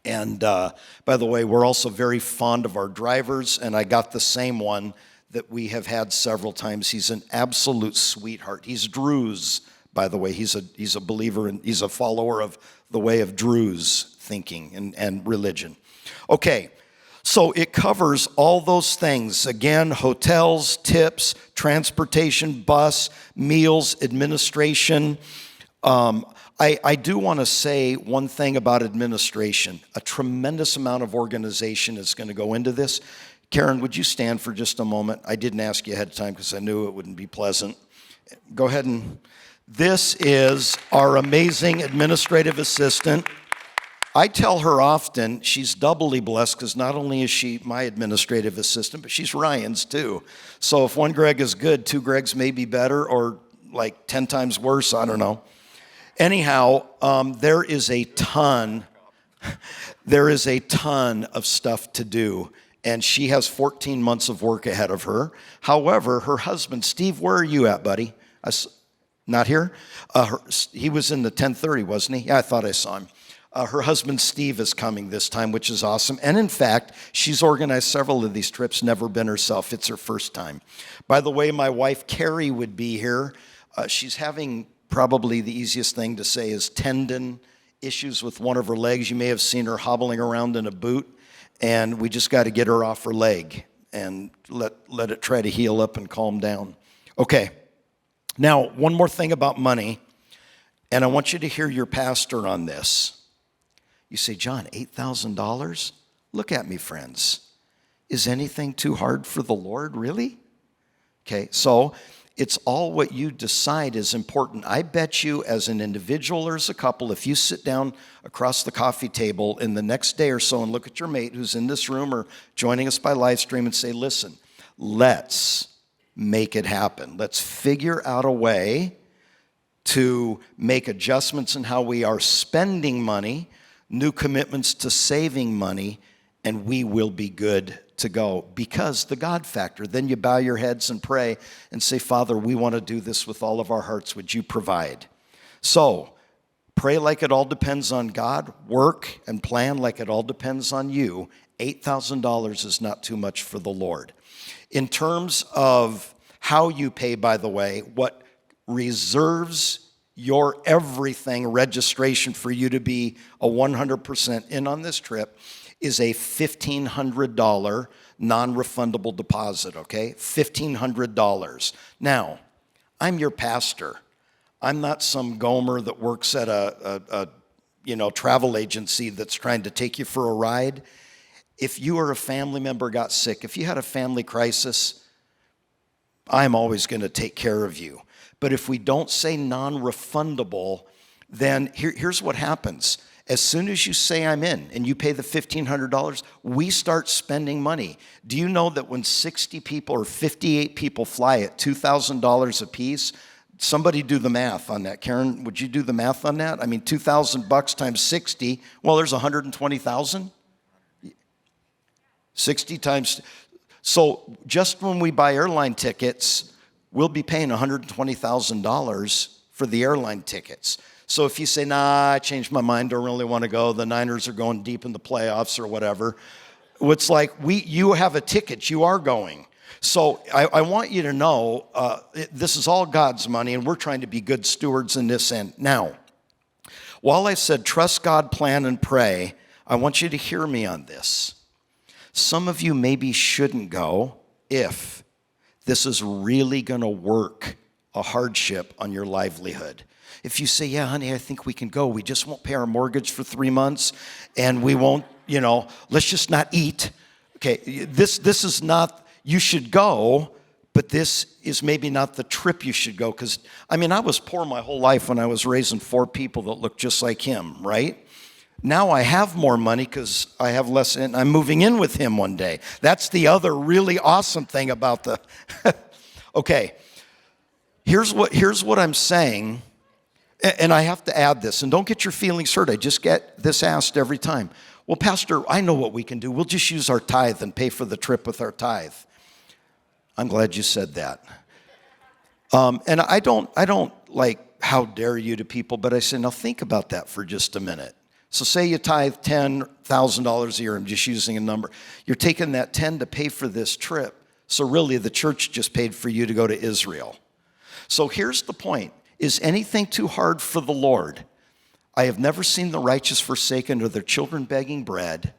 And by the way, we're also very fond of our drivers, and I got the same one that we have had several times. He's an absolute sweetheart. He's Druze, by the way. He's a believer, and he's a follower of the way of Druze thinking and religion. Okay, so it covers all those things. Again, hotels, tips, transportation, bus, meals, administration. I do want to say one thing about administration. A tremendous amount of organization is going to go into this. Karen, would you stand for just a moment? I didn't ask you ahead of time because I knew it wouldn't be pleasant. Go ahead and... This is our amazing administrative assistant. I tell her often she's doubly blessed because not only is she my administrative assistant, but she's Ryan's too. So if one Gregg is good, two Greggs may be better, or like 10 times worse, I don't know. Anyhow, there is a ton of stuff to do, and she has 14 months of work ahead of her. However, her husband, Steve, where are you at, buddy? Not here? He was in the 10:30, wasn't he? Yeah, I thought I saw him. Her husband, Steve, is coming this time, which is awesome. And in fact, she's organized several of these trips, never been herself. It's her first time. By the way, my wife, Carrie, would be here. She's having probably the easiest thing to say is tendon issues with one of her legs. You may have seen her hobbling around in a boot, and we just got to get her off her leg and let it try to heal up and calm down. Okay. Now, one more thing about money, and I want you to hear your pastor on this. You say, John, $8,000? Look at me, friends. Is anything too hard for the Lord, really? Okay, so it's all what you decide is important. I bet you as an individual or as a couple, if you sit down across the coffee table in the next day or so and look at your mate who's in this room or joining us by live stream and say, listen, let's make it happen. Let's figure out a way to make adjustments in how we are spending money, new commitments to saving money, and we will be good to go. Because the God factor, then you bow your heads and pray and say, Father, we want to do this with all of our hearts. Would you provide? So pray like it all depends on God. Work and plan like it all depends on you. $8,000 is not too much for the Lord. In terms of how you pay, by the way, what reserves your everything registration for you to be a 100% in on this trip is a $1,500 non-refundable deposit, okay? $1,500. Now, I'm your pastor. I'm not some Gomer that works at a travel agency that's trying to take you for a ride. If you or a family member got sick, if you had a family crisis, I'm always going to take care of you. But if we don't say non-refundable, then here's what happens. As soon as you say I'm in and you pay the $1,500, we start spending money. Do you know that when 60 people or 58 people fly at $2,000 a piece, somebody do the math on that. Karen, would you do the math on that? I mean, $2,000 times 60, well, there's 120,000. 60 times, So just when we buy airline tickets, we'll be paying $120,000 for the airline tickets. So if you say, nah, I changed my mind, don't really want to go, the Niners are going deep in the playoffs or whatever, it's like you have a ticket, you are going. So I want you to know this is all God's money, and we're trying to be good stewards in this end. Now, while I said trust God, plan, and pray, I want you to hear me on this. Some of you maybe shouldn't go if this is really going to work a hardship on your livelihood. If you say, yeah, honey, I think we can go. We just won't pay our mortgage for 3 months, and we won't, let's just not eat. Okay, this is not, you should go, but this is maybe not the trip you should go. Because, I was poor my whole life when I was raising 4 people that looked just like him, right? Now I have more money because I have less, and I'm moving in with him one day. That's the other really awesome thing about the, okay, here's what I'm saying, and I have to add this, and don't get your feelings hurt. I just get this asked every time. Well, Pastor, I know what we can do. We'll just use our tithe and pay for the trip with our tithe. I'm glad you said that. And I don't like, how dare you to people, but I say, now think about that for just a minute. So say you tithe $10,000 a year, I'm just using a number. You're taking that 10 to pay for this trip. So really the church just paid for you to go to Israel. So here's the point. Is anything too hard for the Lord? I have never seen the righteous forsaken or their children begging bread.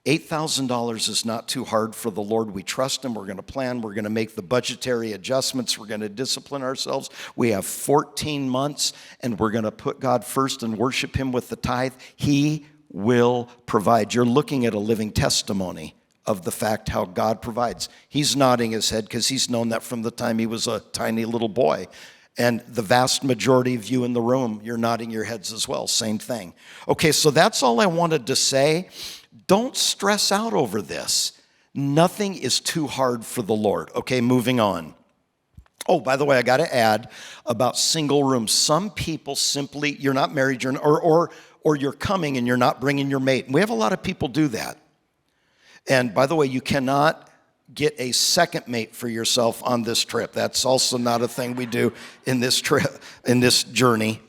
$8,000 is not too hard for the Lord. We trust him. We're going to plan. We're going to make the budgetary adjustments. We're going to discipline ourselves. We have 14 months, and we're going to put God first and worship him with the tithe. He will provide. You're looking at a living testimony of the fact how God provides. He's nodding his head because he's known that from the time he was a tiny little boy. And the vast majority of you in the room, you're nodding your heads as well. Same thing. Okay, so that's all I wanted to say. Don't stress out over this. Nothing is too hard for the Lord. Okay, moving on. Oh, by the way, I got to add about single rooms. Some people simply, you're not married, or you're coming and you're not bringing your mate. And we have a lot of people do that. And by the way, you cannot get a second mate for yourself on this trip. That's also not a thing we do in this trip, in this journey.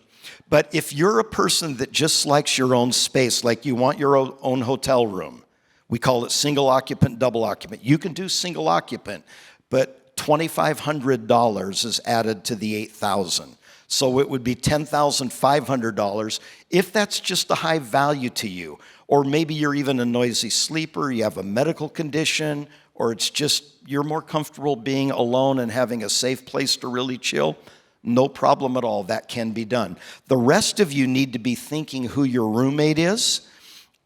But if you're a person that just likes your own space, like you want your own hotel room, we call it single occupant, double occupant. You can do single occupant, but $2,500 is added to the $8,000. So it would be $10,500 if that's just a high value to you. Or maybe you're even a noisy sleeper, you have a medical condition, or it's just you're more comfortable being alone and having a safe place to really chill. No problem at all. That can be done. The rest of you need to be thinking who your roommate is,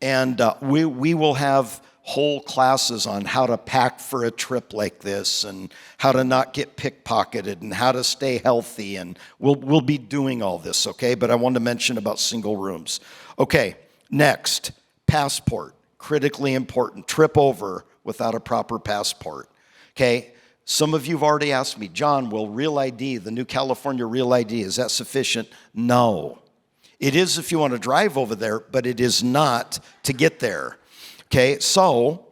and we will have whole classes on how to pack for a trip like this and how to not get pickpocketed and how to stay healthy, and we'll be doing all this, okay? But I wanted to mention about single rooms. Okay, next, passport. Critically important. Trip over without a proper passport, okay? Some of you have already asked me, John, will Real ID, the new California Real ID, is that sufficient? No. It is if you want to drive over there, but it is not to get there. Okay, so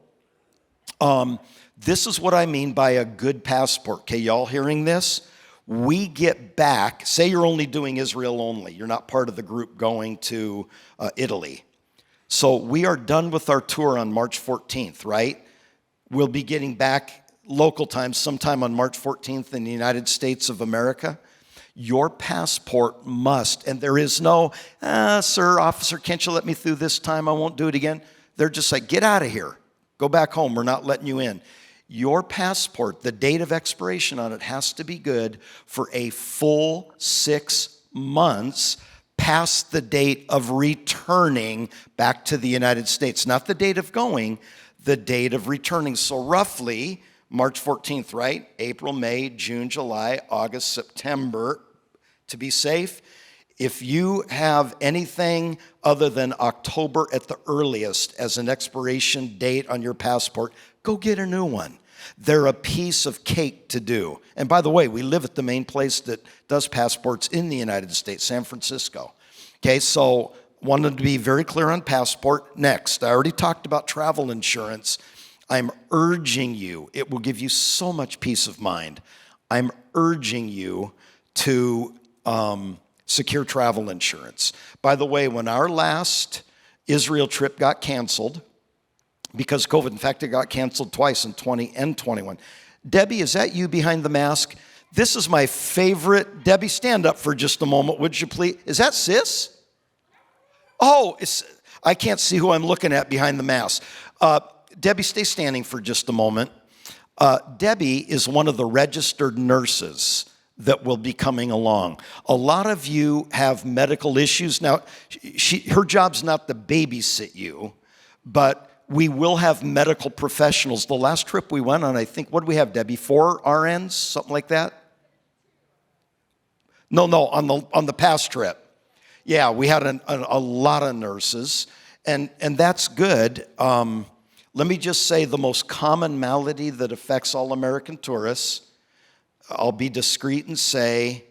this is what I mean by a good passport. Okay, y'all hearing this? We get back, say you're only doing Israel only. You're not part of the group going to Italy. So we are done with our tour on March 14th, right? We'll be getting back local time sometime on March 14th in the United States of America. Your passport must, and there is no, sir, officer, can't you let me through this time? I won't do it again. They're just like, get out of here. Go back home. We're not letting you in. Your passport, the date of expiration on it has to be good for a full 6 months past the date of returning back to the United States. Not the date of going, the date of returning. So roughly, March 14th, right? April, May, June, July, August, September. To be safe, if you have anything other than October at the earliest as an expiration date on your passport, go get a new one. They're a piece of cake to do. And by the way, we live at the main place that does passports in the United States, San Francisco. Okay, so wanted to be very clear on passport. Next, I already talked about travel insurance. I'm urging you, it will give you so much peace of mind. I'm urging you to secure travel insurance. By the way, when our last Israel trip got canceled, because COVID, in fact, it got canceled twice in 20 and 21. Debbie, is that you behind the mask? This is my favorite. Debbie, stand up for just a moment, would you please? Is that sis? Oh, I can't see who I'm looking at behind the mask. Debbie, stay standing for just a moment. Debbie is one of the registered nurses that will be coming along. A lot of you have medical issues. Now, her job's not to babysit you, but we will have medical professionals. The last trip we went on, I think, what did we have, Debbie? 4 RNs, something like that? No, on the past trip. Yeah, we had a lot of nurses, and that's good. Let me just say the most common malady that affects all American tourists, I'll be discreet and say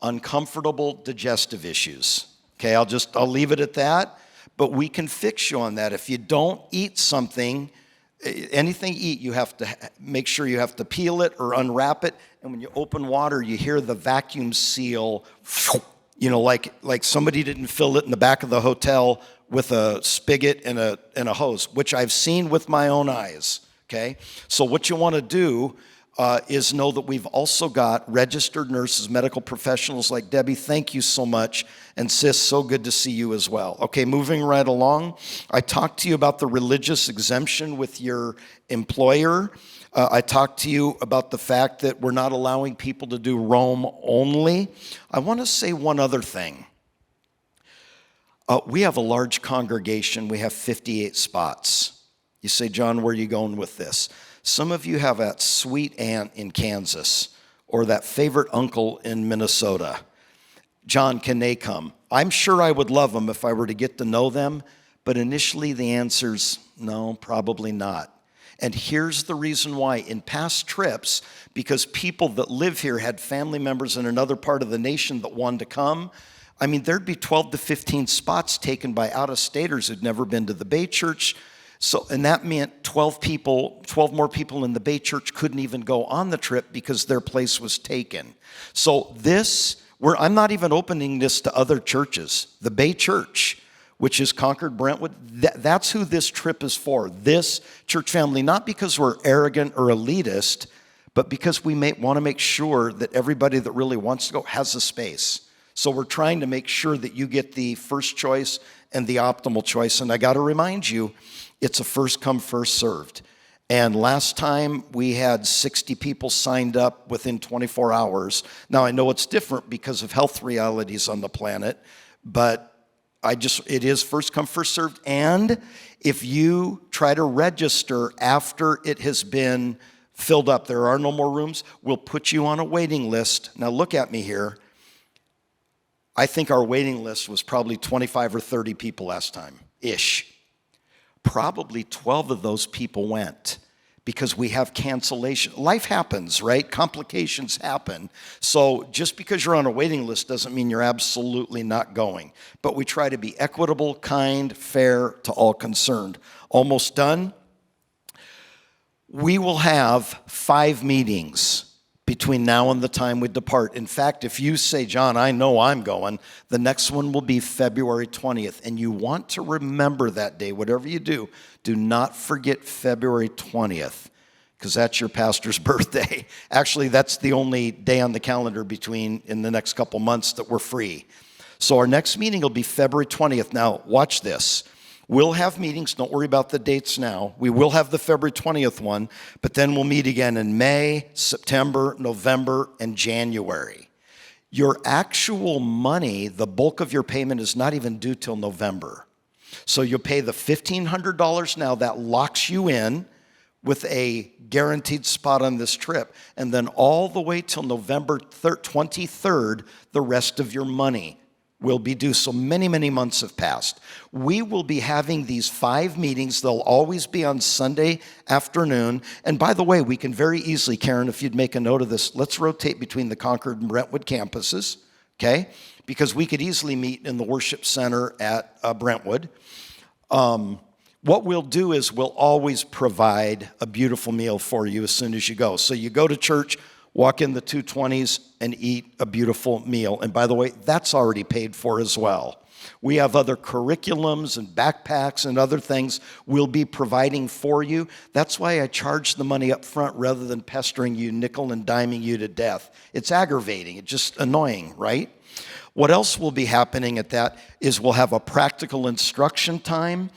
uncomfortable digestive issues. Okay, I'll leave it at that, but we can fix you on that. If you don't eat something, anything you eat, you have to make sure you have to peel it or unwrap it, and when you open water, you hear the vacuum seal, like somebody didn't fill it in the back of the hotel with a spigot and a hose, which I've seen with my own eyes, okay? So what you want to do is know that we've also got registered nurses, medical professionals like Debbie. Thank you so much. And sis, so good to see you as well. Okay, moving right along. I talked to you about the religious exemption with your employer. I talked to you about the fact that we're not allowing people to do Rome only. I want to say one other thing. We have a large congregation. We have 58 spots. You say, John, where are you going with this? Some of you have that sweet aunt in Kansas or that favorite uncle in Minnesota. John, can they come? I'm sure I would love them if I were to get to know them, but initially the answer's no, probably not. And here's the reason why. In past trips, because people that live here had family members in another part of the nation that wanted to come, I mean, there'd be 12 to 15 spots taken by out-of-staters who'd never been to the Bay Church. So, and that meant 12 more people in the Bay Church couldn't even go on the trip because their place was taken. So I'm not even opening this to other churches. The Bay Church, which is Concord, Brentwood, that's who this trip is for. This church family, not because we're arrogant or elitist, but because we want to make sure that everybody that really wants to go has a space. So we're trying to make sure that you get the first choice and the optimal choice. And I got to remind you, it's a first come, first served. And last time we had 60 people signed up within 24 hours. Now I know it's different because of health realities on the planet, but it is first come, first served. And if you try to register after it has been filled up, there are no more rooms, we'll put you on a waiting list. Now look at me here. I think our waiting list was probably 25 or 30 people last time-ish. Probably 12 of those people went because we have cancellation. Life happens, right? Complications happen. So just because you're on a waiting list doesn't mean you're absolutely not going. But we try to be equitable, kind, fair to all concerned. Almost done. We will have 5 meetings between now and the time we depart. In fact, if you say, John, I know I'm going, the next one will be February 20th. And you want to remember that day, whatever you do not forget February 20th, because that's your pastor's birthday. Actually, that's the only day on the calendar in the next couple months that we're free. So our next meeting will be February 20th. Now, watch this. We'll have meetings. Don't worry about the dates now. We will have the February 20th one, but then we'll meet again in May, September, November, and January. Your actual money, the bulk of your payment is not even due till November. So you'll pay the $1,500 now. That locks you in with a guaranteed spot on this trip. And then all the way till November 23rd, the rest of your money will be due. So many, many months have passed. We will be having these 5 meetings. They'll always be on Sunday afternoon. And by the way, we can very easily, Karen, if you'd make a note of this, let's rotate between the Concord and Brentwood campuses, okay? Because we could easily meet in the worship center at Brentwood. what we'll do is we'll always provide a beautiful meal for you as soon as you go. So you go to church, walk in the 220s, and eat a beautiful meal. And by the way, that's already paid for as well. We have other curriculums and backpacks and other things we'll be providing for you. That's why I charge the money up front rather than pestering you, nickel and diming you to death. It's aggravating. It's just annoying, right? What else will be happening at that is we'll have a practical instruction time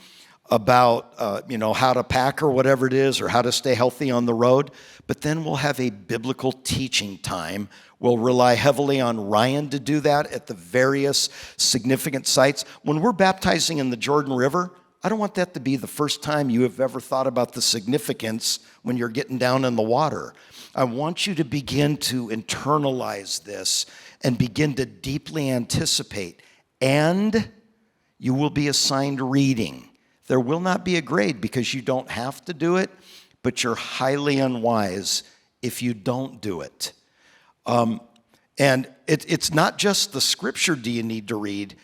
about how to pack or whatever it is, or how to stay healthy on the road. But then we'll have a biblical teaching time. We'll rely heavily on Ryan to do that at the various significant sites. When we're baptizing in the Jordan River, I don't want that to be the first time you have ever thought about the significance when you're getting down in the water. I want you to begin to internalize this and begin to deeply anticipate. And you will be assigned reading. There will not be a grade because you don't have to do it, but you're highly unwise if you don't do it. And it's not just the scripture do you need to read.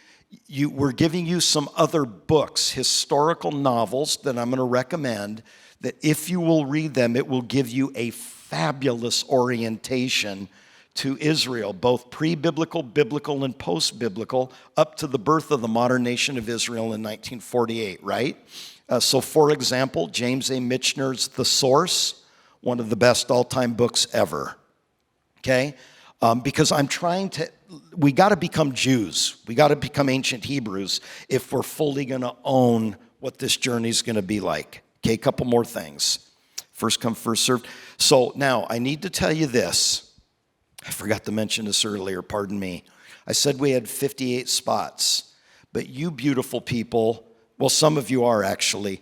We're giving you some other books, historical novels that I'm going to recommend, that if you will read them, it will give you a fabulous orientation to Israel, both pre-biblical, biblical, and post-biblical, up to the birth of the modern nation of Israel in 1948, right? So, for example, James A. Michener's The Source, one of the best all-time books ever, okay? Because we got to become Jews. We got to become ancient Hebrews if we're fully going to own what this journey is going to be like. Okay, a couple more things. First come, first served. So now, I need to tell you this. I forgot to mention this earlier, pardon me. I said we had 58 spots, but you beautiful people, well, some of you are actually.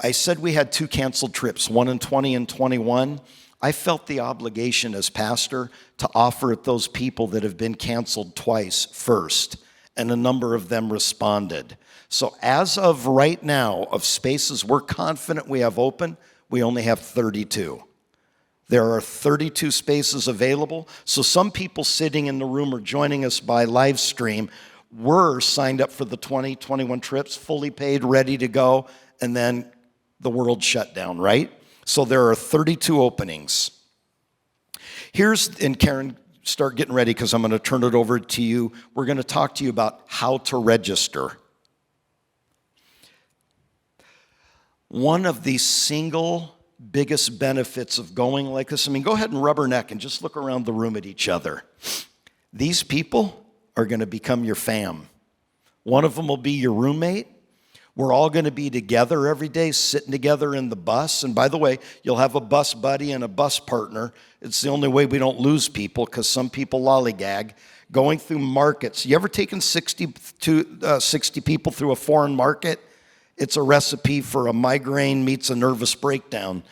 I said we had 2 canceled trips, one in 20 and 21. I felt the obligation as pastor to offer it those people that have been canceled twice first, and a number of them responded. So as of right now, of spaces we're confident we have open, we only have 32. There are 32 spaces available. So some people sitting in the room or joining us by live stream were signed up for the 2021 trips, fully paid, ready to go, and then the world shut down, right? So there are 32 openings. And Karen, start getting ready because I'm going to turn it over to you. We're going to talk to you about how to register. One of the single biggest benefits of going like this, go ahead and rubberneck and just look around the room at each other. These people are going to become your fam. One of them will be your roommate. We're all going to be together every day, sitting together in the bus. And by the way, you'll have a bus buddy and a bus partner. It's the only way we don't lose people, because some people lollygag. Going through markets. You ever taken 60 people through a foreign market? It's a recipe for a migraine meets a nervous breakdown.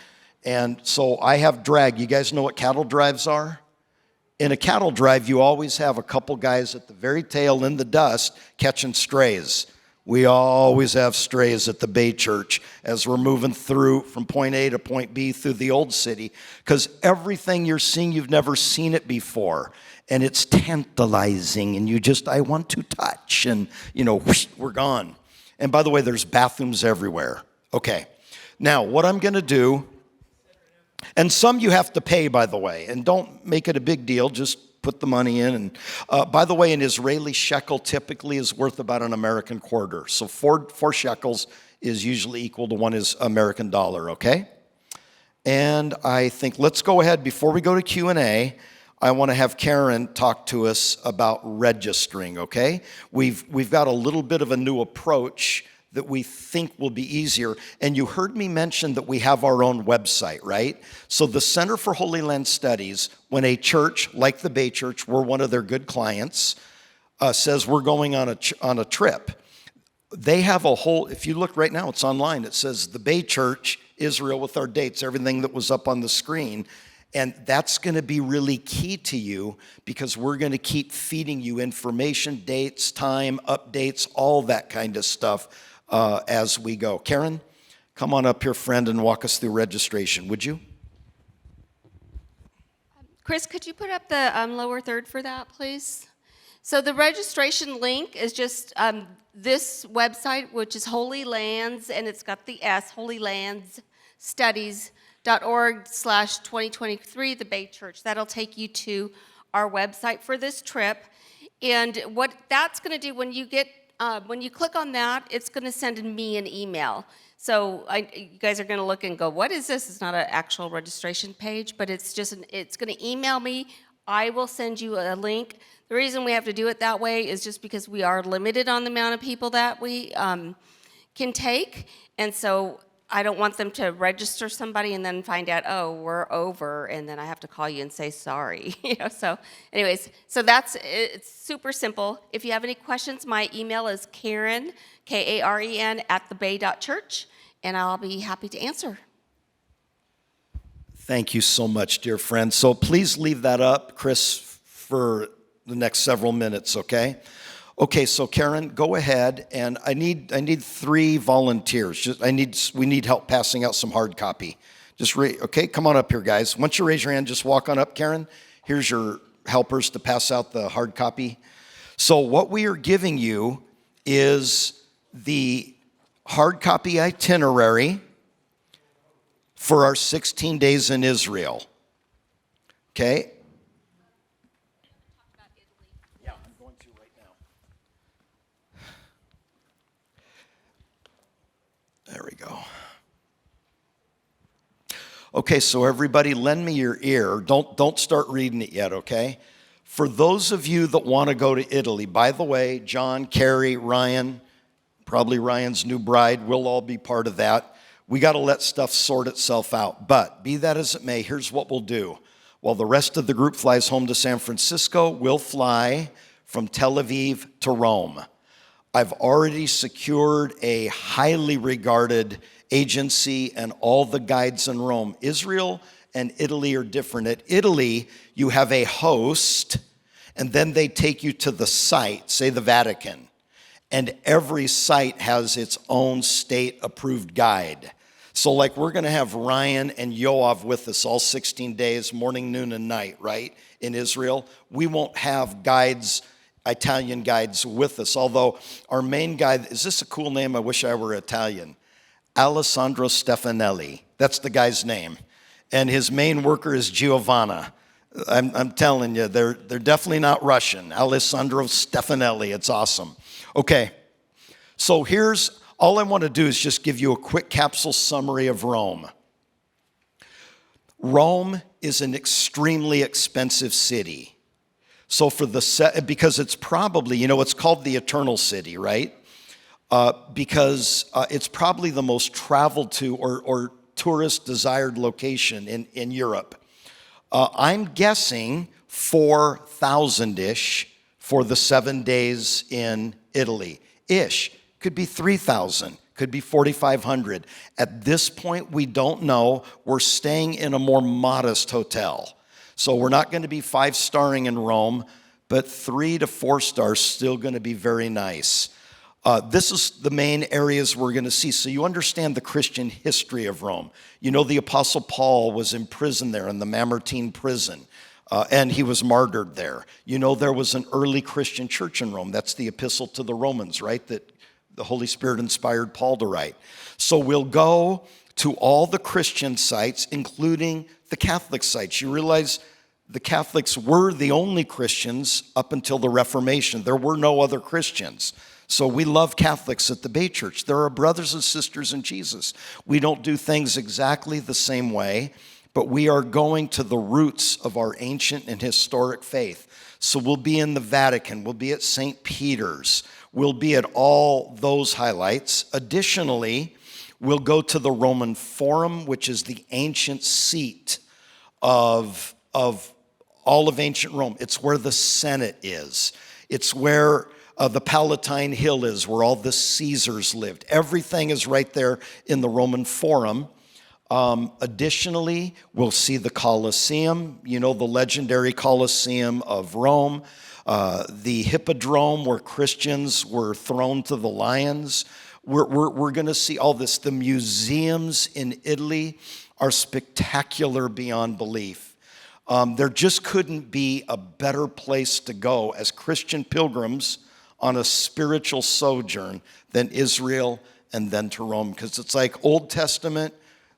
And so I have drag. You guys know what cattle drives are? In a cattle drive, you always have a couple guys at the very tail in the dust catching strays. We always have strays at the Bay Church as we're moving through from point A to point B through the old city, because everything you're seeing, you've never seen it before. And it's tantalizing, and I want to touch, and whoosh, we're gone. And by the way, there's bathrooms everywhere. Okay. Now, what I'm going to do, and some you have to pay, by the way, and don't make it a big deal, just put the money in. And by the way, an Israeli shekel typically is worth about an American quarter. So four shekels is usually equal to one is American dollar, okay? And I think let's go ahead, before we go to Q&A, I want to have Karen talk to us about registering, okay? We've got a little bit of a new approach that we think will be easier. And you heard me mention that we have our own website, right? So the Center for Holy Land Studies, when a church like the Bay Church, we're one of their good clients, says we're going on a trip, they have a whole, if you look right now, it's online, it says the Bay Church, Israel, with our dates, everything that was up on the screen. And that's going to be really key to you, because we're going to keep feeding you information, dates, time, updates, all that kind of stuff as we go. Karen, come on up here, friend, and walk us through registration, would you? Chris, could you put up the lower third for that, please? So the registration link is just this website, which is Holy Lands, and it's got the S, holylandsstudies.org/2023, the Bay Church. That'll take you to our website for this trip. And what that's going to do when you click on that, it's going to send me an email. So you guys are going to look and go, what is this? It's not an actual registration page, but it's going to email me. I will send you a link. The reason we have to do it that way is just because we are limited on the amount of people that we can take. And so I don't want them to register somebody and then find out, oh, we're over, and then I have to call you and say sorry. So anyways, it's super simple. If you have any questions, my email is Karen, Karen, @thebay.church, and I'll be happy to answer. Thank you so much, dear friend. So please leave that up, Chris, for the next several minutes, okay? Okay, so Karen, go ahead, and I need 3 volunteers. We need help passing out some hard copy. Okay, come on up here, guys. Once you raise your hand, just walk on up, Karen. Here's your helpers to pass out the hard copy. So what we are giving you is the hard copy itinerary for our 16 days in Israel. Okay? Yeah, I'm going to right now. There we go. Okay, so everybody lend me your ear. Don't start reading it yet, okay? For those of you that want to go to Italy, by the way, John, Carrie, Ryan, probably Ryan's new bride, we'll all be part of that. We got to let stuff sort itself out. But be that as it may, here's what we'll do. While the rest of the group flies home to San Francisco, we'll fly from Tel Aviv to Rome. I've already secured a highly regarded agency and all the guides in Rome. Israel and Italy are different. At Italy, you have a host, and then they take you to the site, say the Vatican. And every site has its own state-approved guide. So like we're going to have Ryan and Yoav with us all 16 days, morning, noon, and night, right, in Israel. We won't have guides, Italian guides with us, although our main guide, is this a cool name? I wish I were Italian. Alessandro Stefanelli, that's the guy's name. And his main worker is Giovanna. I'm telling you, they're definitely not Russian. Alessandro Stefanelli, it's awesome. Okay, so all I want to do is just give you a quick capsule summary of Rome. Rome is an extremely expensive city. So because it's probably, it's called the Eternal City, right? Because it's probably the most traveled to or tourist desired location in Europe. I'm guessing 4,000-ish for the 7 days in Italy. Could be 3,000, could be 4,500. At this point, we don't know. We're staying in a more modest hotel. So we're not going to be 5-starring in Rome, but 3 to 4 stars still going to be very nice. This is the main areas we're going to see. So you understand the Christian history of Rome. The Apostle Paul was imprisoned there in the Mamertine prison, and he was martyred there. There was an early Christian church in Rome. That's the Epistle to the Romans, right, that the Holy Spirit inspired Paul to write. So we'll go to all the Christian sites, including the Catholic sites. You realize the Catholics were the only Christians up until the Reformation. There were no other Christians. So we love Catholics at the Bay Church. They're our brothers and sisters in Jesus. We don't do things exactly the same way, but we are going to the roots of our ancient and historic faith. So we'll be in the Vatican. We'll be at St. Peter's. We'll be at all those highlights. Additionally, we'll go to the Roman Forum, which is the ancient seat of all of ancient Rome. It's where the Senate is. It's where the Palatine Hill is, where all the Caesars lived. Everything is right there in the Roman Forum. Additionally, we'll see the Colosseum, the legendary Colosseum of Rome, the Hippodrome where Christians were thrown to the lions. We're going to see all this. The museums in Italy are spectacular beyond belief. There just couldn't be a better place to go as Christian pilgrims on a spiritual sojourn than Israel and then to Rome, because it's like Old Testament,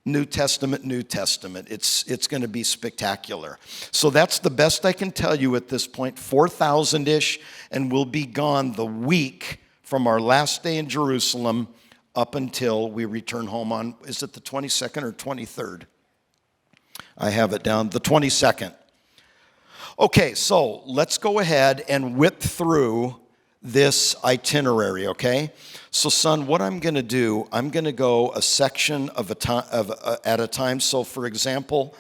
New Testament, New Testament. It's going to be spectacular. So that's the best I can tell you at this point, 4,000-ish, and we'll be gone the week from our last day in Jerusalem up until we return home on, is it the 22nd or 23rd? I have it down, the 22nd. Okay, so let's go ahead and whip through this itinerary, okay? So, son, what I'm going to do, I'm going to go a section at a time. So, for example,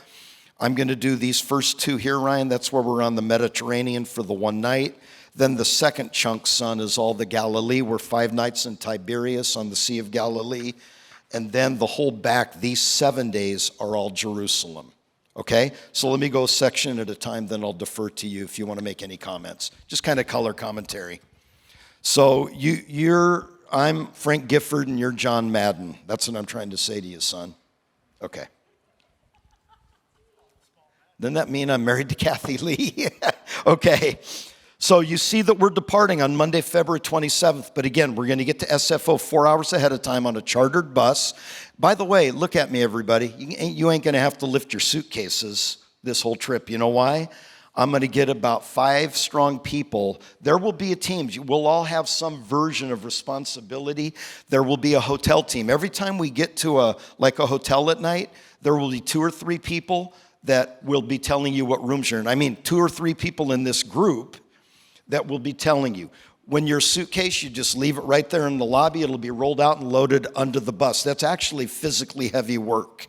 I'm going to do these first two here, Ryan. That's where we're on the Mediterranean for the one night. Then the second chunk, son, is all the Galilee. We're 5 nights in Tiberias on the Sea of Galilee. And then the whole back, these 7 days are all Jerusalem. Okay? So let me go a section at a time, then I'll defer to you if you want to make any comments. Just kind of color commentary. So I'm Frank Gifford and you're John Madden. That's what I'm trying to say to you, son. Okay. Doesn't that mean I'm married to Kathy Lee? Okay. So you see that we're departing on Monday, February 27th. But again, we're going to get to SFO 4 hours ahead of time on a chartered bus. By the way, look at me, everybody. You ain't going to have to lift your suitcases this whole trip. You know why? I'm going to get about 5 strong people. There will be a team. We'll all have some version of responsibility. There will be a hotel team. Every time we get to a hotel at night, there will be 2 or 3 people that will be telling you what rooms you're in. I mean, 2 or 3 people in this group that will be telling you. When your suitcase, you just leave it right there in the lobby. It'll be rolled out and loaded under the bus. That's actually physically heavy work.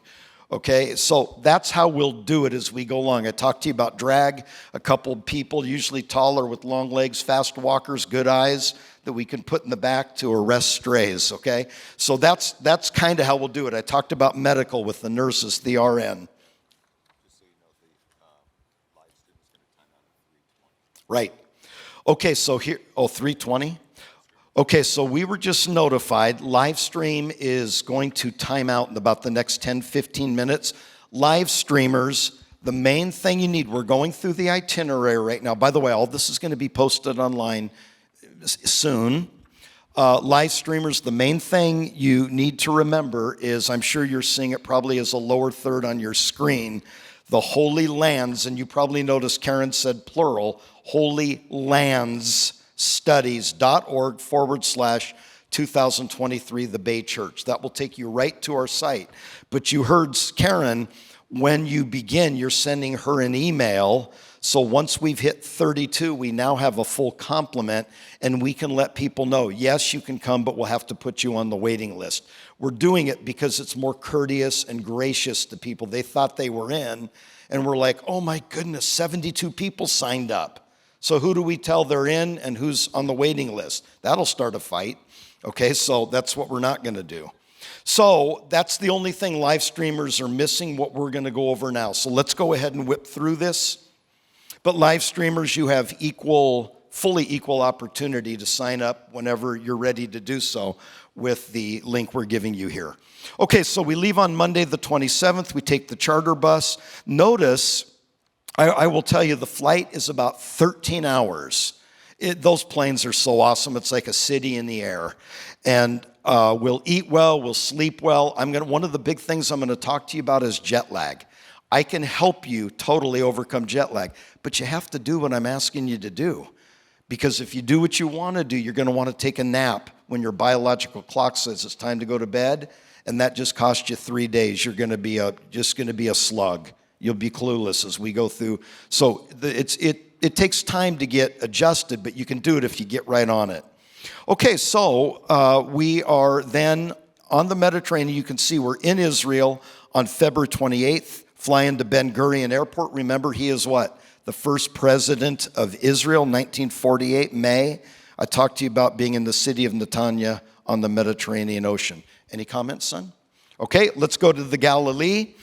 Okay, so that's how we'll do it as we go along. I talked to you about drag, a couple people, usually taller with long legs, fast walkers, good eyes, that we can put in the back to arrest strays, okay? So that's kind of how we'll do it. I talked about medical with the nurses, the RN. Just so you know, the live stream is going to time out at 3:20. Right. Okay, so here, 3:20? Okay, so we were just notified, live stream is going to time out in about the next 10, 15 minutes. Live streamers, the main thing you need, we're going through the itinerary right now. By the way, all this is going to be posted online soon. Live streamers, the main thing you need to remember is, I'm sure you're seeing it probably as a lower third on your screen, the Holy Lands, and you probably noticed Karen said plural, Holy Lands studies.org/2023, the Bay Church. That will take you right to our site. But you heard Karen, when you begin, you're sending her an email. So once we've hit 32, we now have a full complement, and we can let people know, yes, you can come, but we'll have to put you on the waiting list. We're doing it because it's more courteous and gracious to people. They thought they were in, and we're like, oh my goodness, 72 people signed up. So who do we tell they're in and who's on the waiting list? That'll start a fight. Okay, so that's what we're not going to do. So that's the only thing live streamers are missing, what we're going to go over now. So let's go ahead and whip through this. But live streamers, you have fully equal opportunity to sign up whenever you're ready to do so with the link we're giving you here. Okay, so we leave on Monday the 27th. We take the charter bus. Notice, I will tell you, the flight is about 13 hours. Those planes are so awesome. It's like a city in the air. And we'll eat well, we'll sleep well. One of the big things I'm going to talk to you about is jet lag. I can help you totally overcome jet lag, but you have to do what I'm asking you to do. Because if you do what you want to do, you're going to want to take a nap when your biological clock says it's time to go to bed, and that just costs you 3 days. You're going to be just going to be a slug. You'll be clueless as we go through. So it takes time to get adjusted, but you can do it if you get right on it. Okay, so we are then on the Mediterranean. You can see we're in Israel on February 28th, fly into Ben Gurion Airport. Remember, he is what? The first president of Israel, 1948, May. I talked to you about being in the city of Netanya on the Mediterranean Ocean. Any comments, son? Okay, let's go to the Galilee.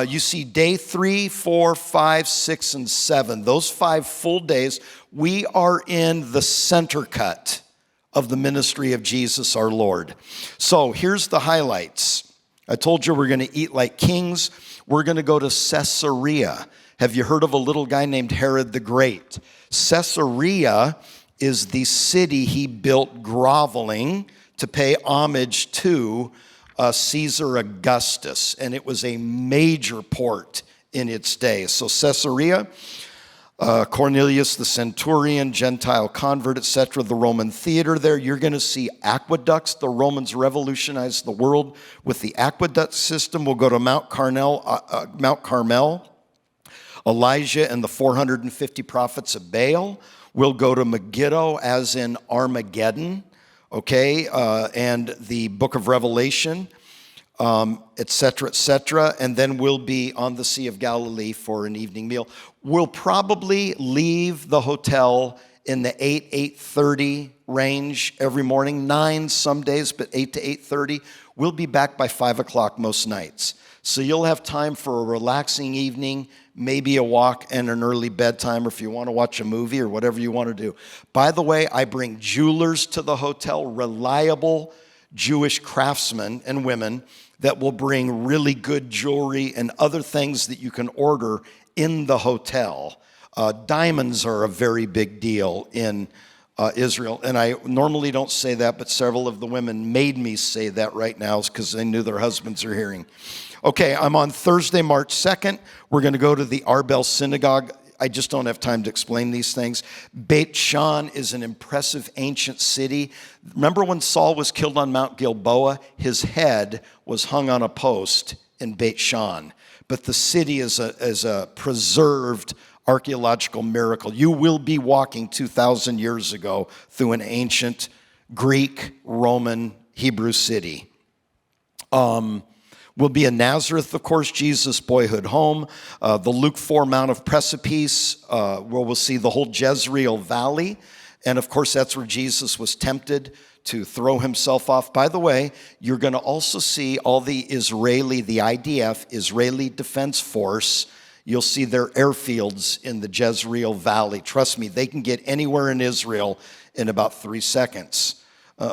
You see day 3, 4, 5, 6, and 7. Those 5 full days, we are in the center cut of the ministry of Jesus our Lord. So here's the highlights. I told you we're going to eat like kings. We're going to go to Caesarea. Have you heard of a little guy named Herod the Great? Caesarea is the city he built groveling to pay homage to Caesar Augustus, and it was a major port in its day. So Caesarea, Cornelius the centurion, Gentile convert, etc., the Roman theater there. You're going to see aqueducts. The Romans revolutionized the world with the aqueduct system. We'll go to Mount Carmel, Elijah and the 450 prophets of Baal. We'll go to Megiddo, as in Armageddon, okay, and the book of Revelation, et cetera, and then we'll be on the Sea of Galilee for an evening meal. We'll probably leave the hotel in the 8:30 range every morning, 9 some days, but 8 to 8:30. We'll be back by 5 o'clock most nights. So you'll have time for a relaxing evening, maybe a walk and an early bedtime, or if you want to watch a movie or whatever you want to do. By the way, I bring jewelers to the hotel, reliable Jewish craftsmen and women that will bring really good jewelry and other things that you can order in the hotel. Diamonds are a very big deal in Israel. And I normally don't say that, but several of the women made me say that right now because they knew their husbands are hearing. Okay, I'm on Thursday, March 2nd. We're going to go to the Arbel Synagogue. I just don't have time to explain these things. Beit Shan is an impressive ancient city. Remember when Saul was killed on Mount Gilboa? His head was hung on a post in Beit Shan. But the city is a preserved archaeological miracle. You will be walking 2,000 years ago through an ancient Greek, Roman, Hebrew city. We'll be in Nazareth, of course, Jesus' boyhood home. The Luke 4 Mount of Precipice, where we'll see the whole Jezreel Valley. And of course, that's where Jesus was tempted to throw himself off. By the way, you're going to also see all the IDF, Israeli Defense Force. You'll see their airfields in the Jezreel Valley. Trust me, they can get anywhere in Israel in about 3 seconds,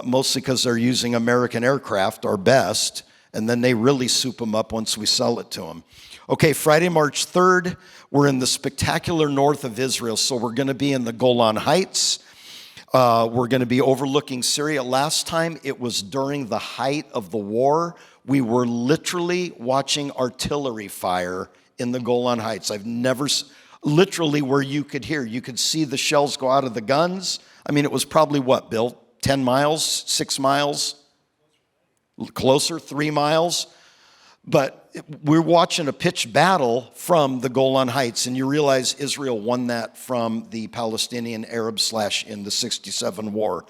mostly because they're using American aircraft, our best, and then they really soup them up once we sell it to them. Okay, Friday, March 3rd, we're in the spectacular north of Israel, so we're going to be in the Golan Heights. We're going to be overlooking Syria. Last time, it was during the height of the war. We were literally watching artillery fire in the Golan Heights. I've never, literally where you could see the shells go out of the guns. I mean, it was probably what, Bill? 10 miles, 6 miles? Closer, 3 miles. But we're watching a pitched battle from the Golan Heights, and you realize Israel won that from the Palestinian Arabs in the 67 war.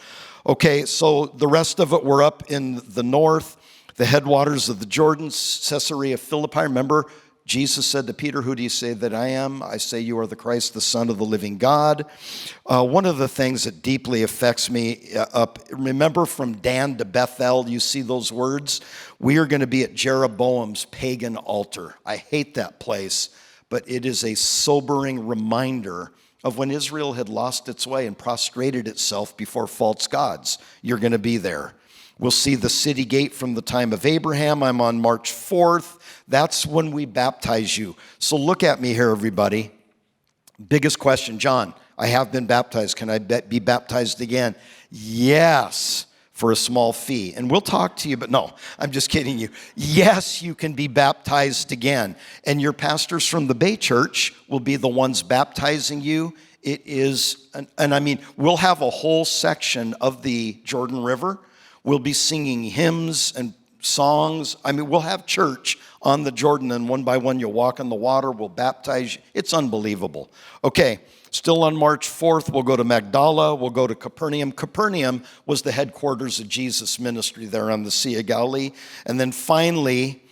Okay, so the rest of it, we're up in the north, the headwaters of the Jordan, Caesarea Philippi. Remember, Jesus said to Peter, "Who do you say that I am? I say you are the Christ, the Son of the living God." One of the things that deeply affects me, remember from Dan to Bethel, you see those words? We are going to be at Jeroboam's pagan altar. I hate that place, but it is a sobering reminder of when Israel had lost its way and prostrated itself before false gods. You're going to be there. We'll see the city gate from the time of Abraham. I'm on March 4th. That's when we baptize you. So look at me here, everybody. Biggest question, John, I have been baptized. Can I be baptized again? Yes, for a small fee. And we'll talk to you, but no, I'm just kidding you. Yes, you can be baptized again. And your pastors from the Bay Church will be the ones baptizing you. It is, and I mean, we'll have a whole section of the Jordan River. We'll be singing hymns and songs. I mean, we'll have church on the Jordan, and one by one you'll walk in the water. We'll baptize you. It's unbelievable. Okay, still on March 4th, we'll go to Magdala. We'll go to Capernaum. Capernaum was the headquarters of Jesus' ministry there on the Sea of Galilee. And then finally,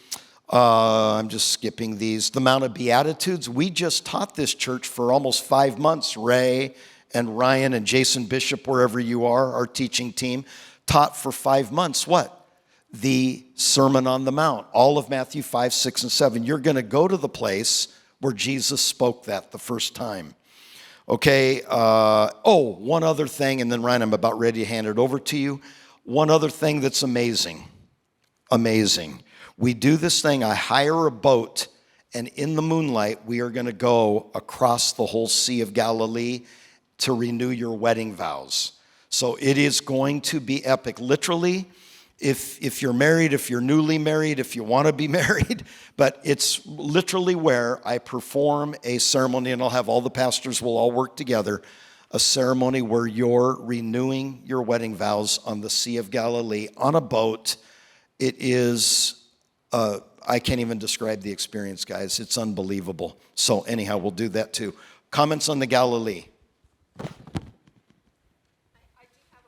I'm just skipping these, the Mount of Beatitudes. We just taught this church for almost 5 months. Ray and Ryan and Jason Bishop, wherever you are, our teaching team, taught for 5 months. What? The Sermon on the Mount, all of Matthew 5, 6, and 7. You're going to go to the place where Jesus spoke that the first time. Okay, one other thing, and then Ryan, I'm about ready to hand it over to you. One other thing that's amazing. We do this thing, I hire a boat, And in the moonlight, we are going to go across the whole Sea of Galilee to renew your wedding vows. So it is going to be epic. Literally, if you're married, if you're newly married, if you want to be married, but it's literally where I perform a ceremony, and I'll have all the pastors will all work together, a ceremony where you're renewing your wedding vows on the Sea of Galilee on a boat. It is, I can't even describe the experience, guys. It's unbelievable. So anyhow, we'll do that too. Comments on the Galilee? I do have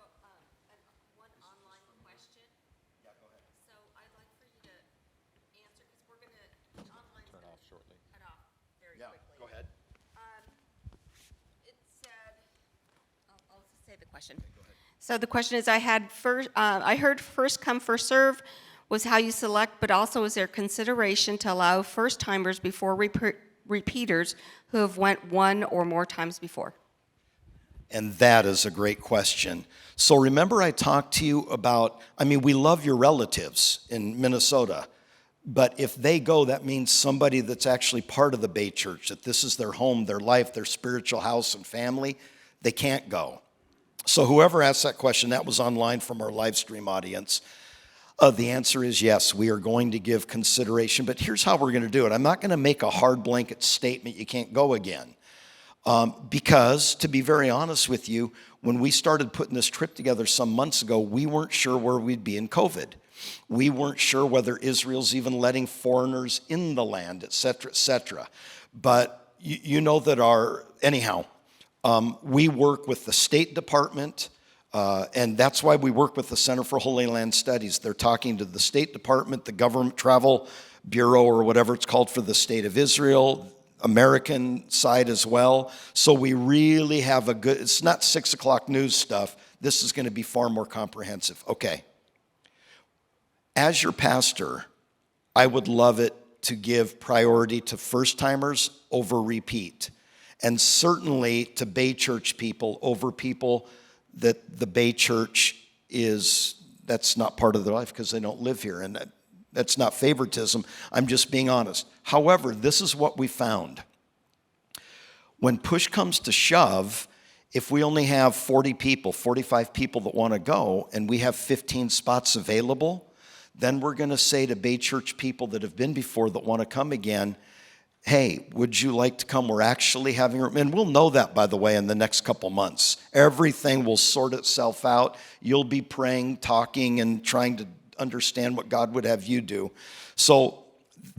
one online question. Yeah, go ahead. So I'd like for you to answer, because we're going to, online turn off shortly. Cut off very quickly. Go ahead. It said, I'll just say the question. So the question is, I heard first come, first serve was how you select, but also is there consideration to allow first-timers before repeaters who have went one or more times before? And that is a great question. So remember I talked to you about, we love your relatives in Minnesota, but if they go, that means somebody that's actually part of the Bay Church, that this is their home, their life, their spiritual house and family, they can't go. So whoever asked that question, that was online from our live stream audience. The answer is yes, we are going to give consideration, but here's how we're going to do it. I'm not going to make a hard blanket statement, you can't go again. Because, to be very honest with you, when we started putting this trip together some months ago, we weren't sure where we'd be in COVID. We weren't sure whether Israel's even letting foreigners in the land, et cetera, et cetera. But you know that we work with the State Department, and that's why we work with the Center for Holy Land Studies. They're talking to the State Department, the Government Travel Bureau, or whatever it's called for the State of Israel, American side as well. So we really have it's not 6 o'clock news stuff. This is going to be far more comprehensive. Okay. As your pastor, I would love it to give priority to first-timers over repeat. And certainly to Bay Church people over people that the Bay Church that's not part of their life because they don't live here. And that's not favoritism. I'm just being honest. However, this is what we found. When push comes to shove, if we only have 40 people, 45 people that want to go, and we have 15 spots available, then we're going to say to Bay Church people that have been before that want to come again, hey, would you like to come? We're actually having room. And we'll know that, by the way, in the next couple months. Everything will sort itself out. You'll be praying, talking, and trying to understand what God would have you do. So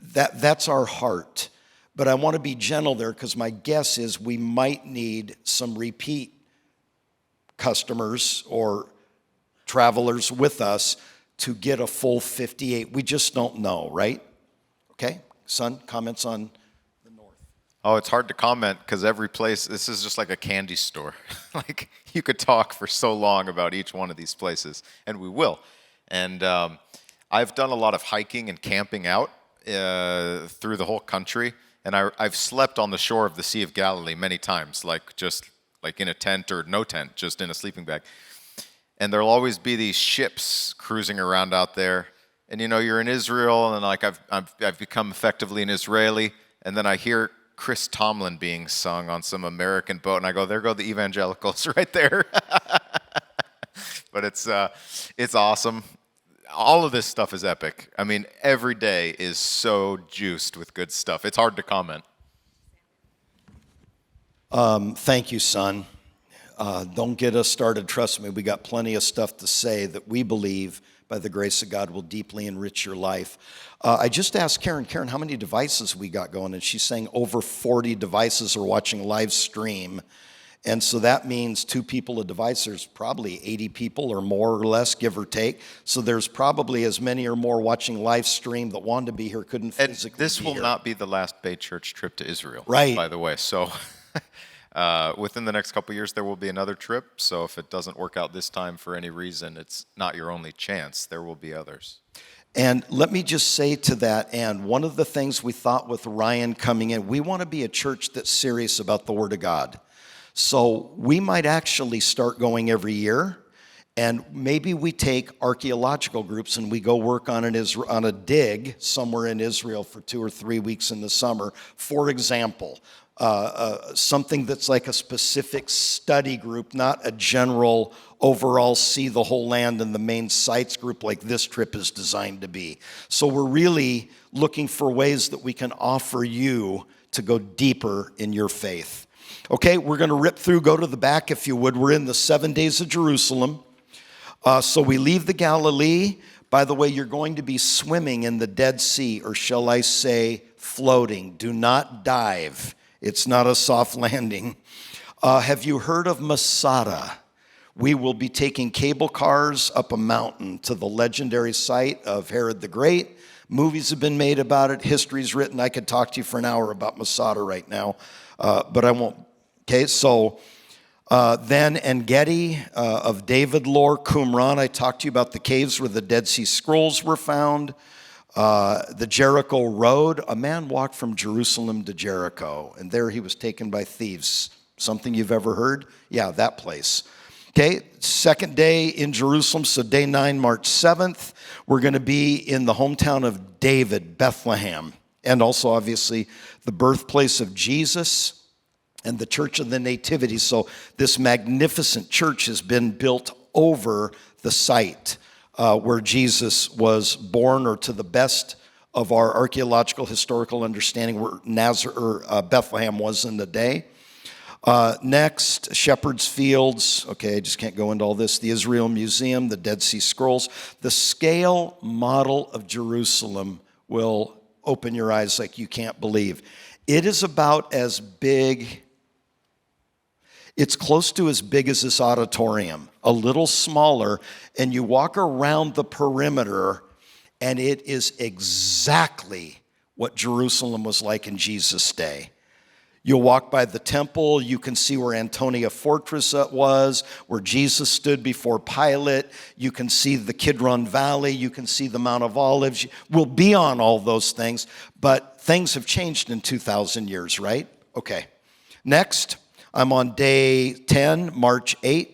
that's our heart. But I want to be gentle there because my guess is we might need some repeat customers or travelers with us to get a full 58. We just don't know, right? Okay, son, comments on the north? Oh, it's hard to comment because every place, this is just like a candy store. Like you could talk for so long about each one of these places, and we will. And I've done a lot of hiking and camping out through the whole country, and I've slept on the shore of the Sea of Galilee many times, just in a tent or no tent, just in a sleeping bag. And there'll always be these ships cruising around out there, and you're in Israel, and I've become effectively an Israeli, and then I hear Chris Tomlin being sung on some American boat, and I go, there go the evangelicals right there. But it's awesome. All of this stuff is epic. Every day is so juiced with good stuff. It's hard to comment. Thank you, son. Don't get us started. Trust me, we got plenty of stuff to say that we believe, by the grace of God, will deeply enrich your life. I just asked Karen, how many devices we got going? And she's saying over 40 devices are watching live stream. And so that means 2 people a device. There's probably 80 people or more or less, give or take. So there's probably as many or more watching live stream that wanted to be here, couldn't physically be here. This will not be the last Bay Church trip to Israel, right? By the way. So within the next couple of years, there will be another trip. So if it doesn't work out this time for any reason, it's not your only chance. There will be others. And let me just say to that end, one of the things we thought with Ryan coming in, we want to be a church that's serious about the Word of God. So we might actually start going every year, And maybe we take archaeological groups and we go work on a dig somewhere in Israel for 2 or 3 weeks in the summer. For example, something that's like a specific study group, not a general overall see the whole land and the main sites group like this trip is designed to be. So we're really looking for ways that we can offer you to go deeper in your faith. Okay, we're going to rip through, go to the back if you would. We're in the 7 days of Jerusalem. So we leave the Galilee. By the way, you're going to be swimming in the Dead Sea, or shall I say floating. Do not dive. It's not a soft landing. Have you heard of Masada? We will be taking cable cars up a mountain to the legendary site of Herod the Great. Movies have been made about it. History's written. I could talk to you for an hour about Masada right now, but I won't. Okay, so then En-Gedi of David lore, Qumran. I talked to you about the caves where the Dead Sea Scrolls were found. The Jericho Road. A man walked from Jerusalem to Jericho, and there he was taken by thieves. Something you've ever heard? Yeah, that place. Okay, second day in Jerusalem, so day 9, March 7th. We're going to be in the hometown of David, Bethlehem, and also obviously the birthplace of Jesus and the Church of the Nativity. So this magnificent church has been built over the site where Jesus was born, or to the best of our archaeological historical understanding, where Bethlehem was in the day. Next, Shepherd's Fields. Okay, I just can't go into all this. The Israel Museum, the Dead Sea Scrolls. The scale model of Jerusalem will open your eyes like you can't believe. It is about as big, it's close to as big as this auditorium, a little smaller, and you walk around the perimeter, and it is exactly what Jerusalem was like in Jesus' day. You'll walk by the temple. You can see where Antonia Fortress was, where Jesus stood before Pilate. You can see the Kidron Valley. You can see the Mount of Olives. We'll be on all those things, but things have changed in 2,000 years, right? Okay. Next, I'm on day 10, March 8.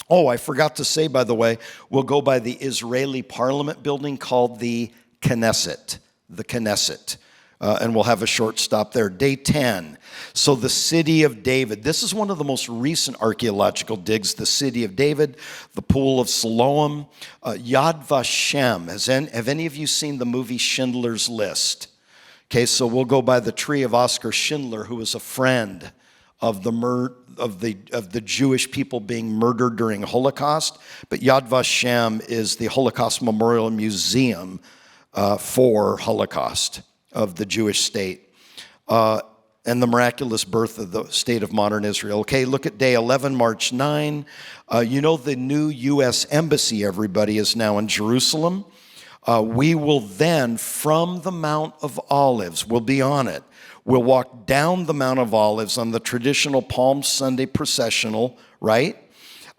Oh, I forgot to say, by the way, we'll go by the Israeli parliament building called the Knesset. The Knesset. And we'll have a short stop there. Day 10. So the city of David. This is one of the most recent archaeological digs. The city of David, the pool of Siloam, Yad Vashem. Have any of you seen the movie Schindler's List? Okay, so we'll go by the tree of Oskar Schindler, who was a friend of the Jewish people being murdered during Holocaust. But Yad Vashem is the Holocaust Memorial Museum for Holocaust of the Jewish state, and the miraculous birth of the state of modern Israel. Okay, look at day 11, March 9. You know the new U.S. Embassy, everybody, is now in Jerusalem. We will then, from the Mount of Olives, we'll be on it. We'll walk down the Mount of Olives on the traditional Palm Sunday processional, right?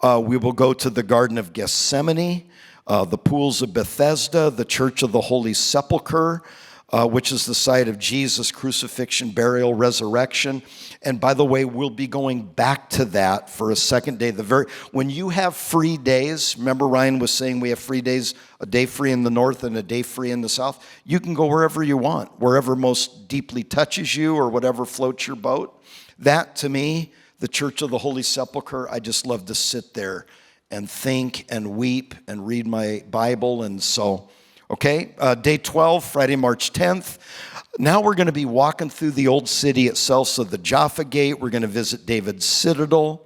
We will go to the Garden of Gethsemane, the pools of Bethesda, the Church of the Holy Sepulchre, which is the site of Jesus' crucifixion, burial, resurrection. And by the way, we'll be going back to that for a second day. When you have free days, remember Ryan was saying we have free days, a day free in the north and a day free in the south. You can go wherever you want, wherever most deeply touches you or whatever floats your boat. That, to me, the Church of the Holy Sepulchre, I just love to sit there and think and weep and read my Bible. And so, okay, day 12, Friday, March 10th. Now we're going to be walking through the old city itself. So the Jaffa Gate, we're going to visit David's Citadel.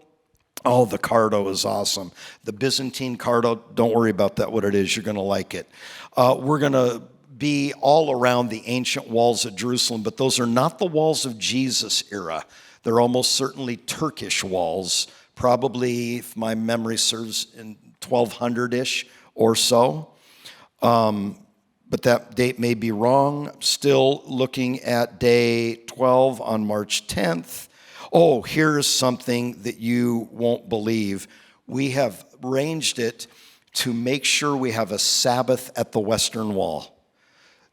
Oh, the Cardo is awesome. The Byzantine Cardo, don't worry about that, what it is. You're going to like it. We're going to be all around the ancient walls of Jerusalem, but those are not the walls of Jesus' era. They're almost certainly Turkish walls, probably, if my memory serves, in 1200-ish or so. But that date may be wrong. Still looking at day 12 on March 10th. Oh, here's something that you won't believe. We have arranged it to make sure we have a Sabbath at the Western Wall.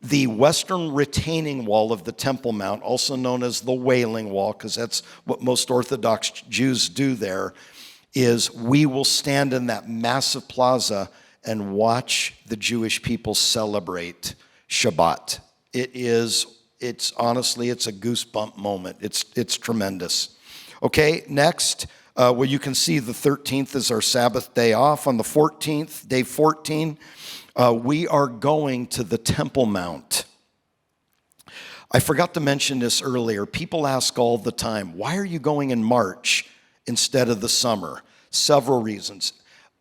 The Western retaining wall of the Temple Mount, also known as the Wailing Wall, because that's what most Orthodox Jews do there, is we will stand in that massive plaza and watch the Jewish people celebrate Shabbat. It's honestly, it's a goosebump moment. It's tremendous. Okay, next, well, you can see the 13th is our Sabbath day off. On the 14th, day 14, we are going to the Temple Mount. I forgot to mention this earlier. People ask all the time, why are you going in March instead of the summer? Several reasons.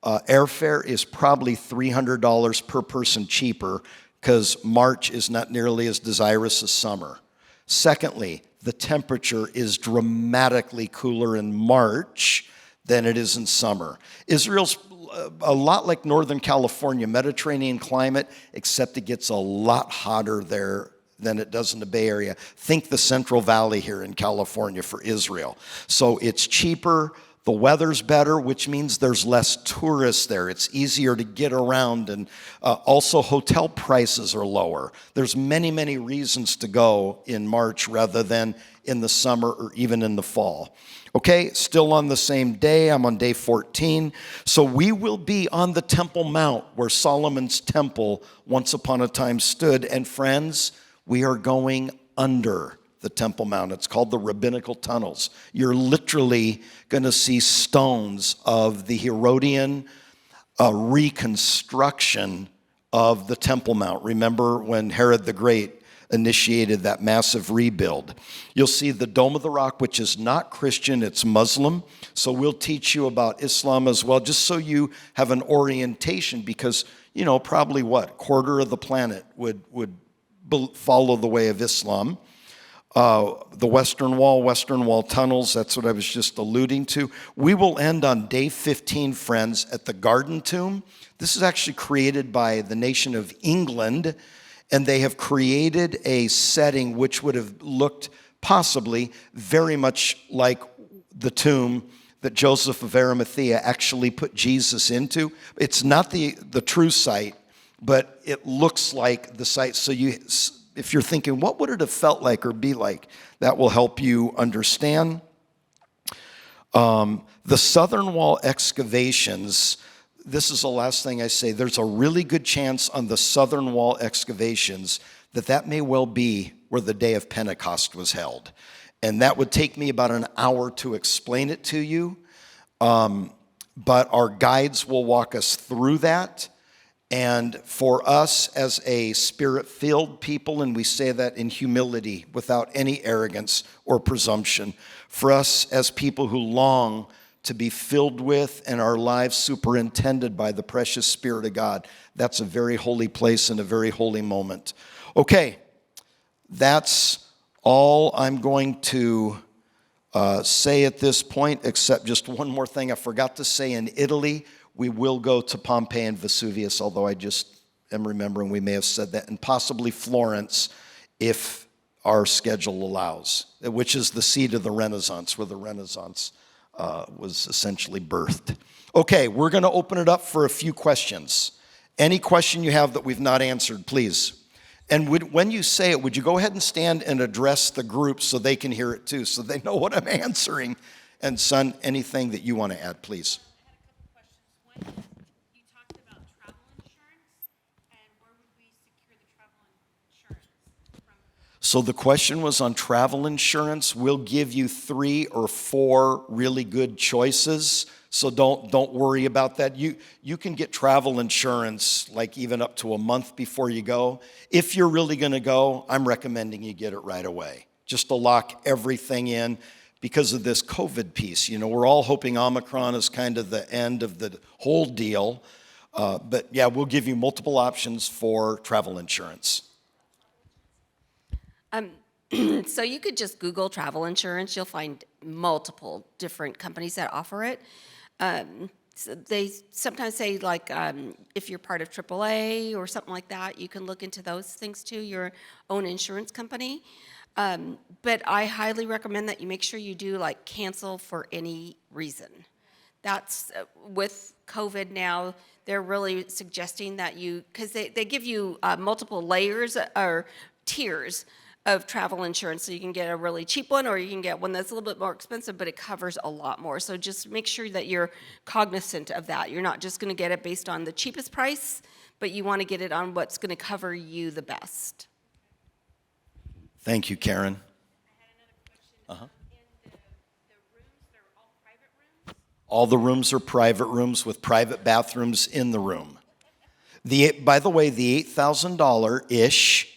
Airfare is probably $300 per person cheaper because March is not nearly as desirous as summer. Secondly, the temperature is dramatically cooler in March than it is in summer. Israel's a lot like Northern California, Mediterranean climate, except it gets a lot hotter there than it does in the Bay Area. Think the Central Valley here in California for Israel. So it's cheaper, the weather's better, which means there's less tourists there. It's easier to get around, and also hotel prices are lower. There's many, many reasons to go in March rather than in the summer or even in the fall. Okay, still on the same day, I'm on day 14. So we will be on the Temple Mount where Solomon's temple once upon a time stood. And friends, we are going under the Temple Mount. It's called the Rabbinical Tunnels. You're literally going to see stones of the Herodian reconstruction of the Temple Mount. Remember when Herod the Great initiated that massive rebuild. You'll see the Dome of the Rock, which is not Christian, it's Muslim. So we'll teach you about Islam as well, just so you have an orientation, because, probably quarter of the planet would follow the way of Islam. The Western Wall tunnels, that's what I was just alluding to. We will end on day 15, friends, at the Garden Tomb. This is actually created by the nation of England, and they have created a setting which would have looked possibly very much like the tomb that Joseph of Arimathea actually put Jesus into. It's not the true site, but it looks like the site. So if you're thinking, what would it have felt like or be like? That will help you understand. The Southern Wall excavations, this is the last thing I say. There's a really good chance on the Southern Wall excavations that may well be where the day of Pentecost was held. And that would take me about an hour to explain it to you. But our guides will walk us through that. And for us as a spirit-filled people, and we say that in humility without any arrogance or presumption, for us as people who long to be filled with and our lives superintended by the precious Spirit of God, that's a very holy place and a very holy moment. Okay, that's all I'm going to say at this point, except just one more thing I forgot to say. In Italy, we will go to Pompeii and Vesuvius, although I just am remembering we may have said that, and possibly Florence if our schedule allows, which is the seat of the Renaissance, where the Renaissance was essentially birthed. Okay, we're going to open it up for a few questions. Any question you have that we've not answered, please. And when you say it, would you go ahead and stand and address the group so they can hear it too, so they know what I'm answering? And son, anything that you want to add, please. I had a couple questions. One, you talked about travel insurance, and where would we secure the travel insurance from? So the question was on travel insurance. We'll give you 3 or 4 really good choices. So don't worry about that. You can get travel insurance like even up to a month before you go. If you're really going to go, I'm recommending you get it right away, just to lock everything in because of this COVID piece. We're all hoping Omicron is kind of the end of the whole deal. But yeah, we'll give you multiple options for travel insurance. So you could just Google travel insurance. You'll find multiple different companies that offer it. So they sometimes say, like, if you're part of AAA or something like that, you can look into those things too, your own insurance company. But I highly recommend that you make sure you do, like, cancel for any reason. That's, with COVID now, they're really suggesting that because they give you multiple layers or tiers of travel insurance. So you can get a really cheap one, or you can get one that's a little bit more expensive, but it covers a lot more. So just make sure that you're cognizant of that. You're not just going to get it based on the cheapest price, but you want to get it on what's going to cover you the best. Thank you, Karen. I had another question. In the rooms, they're all private rooms? All the rooms are private rooms with private bathrooms in the room. By the way, the $8,000-ish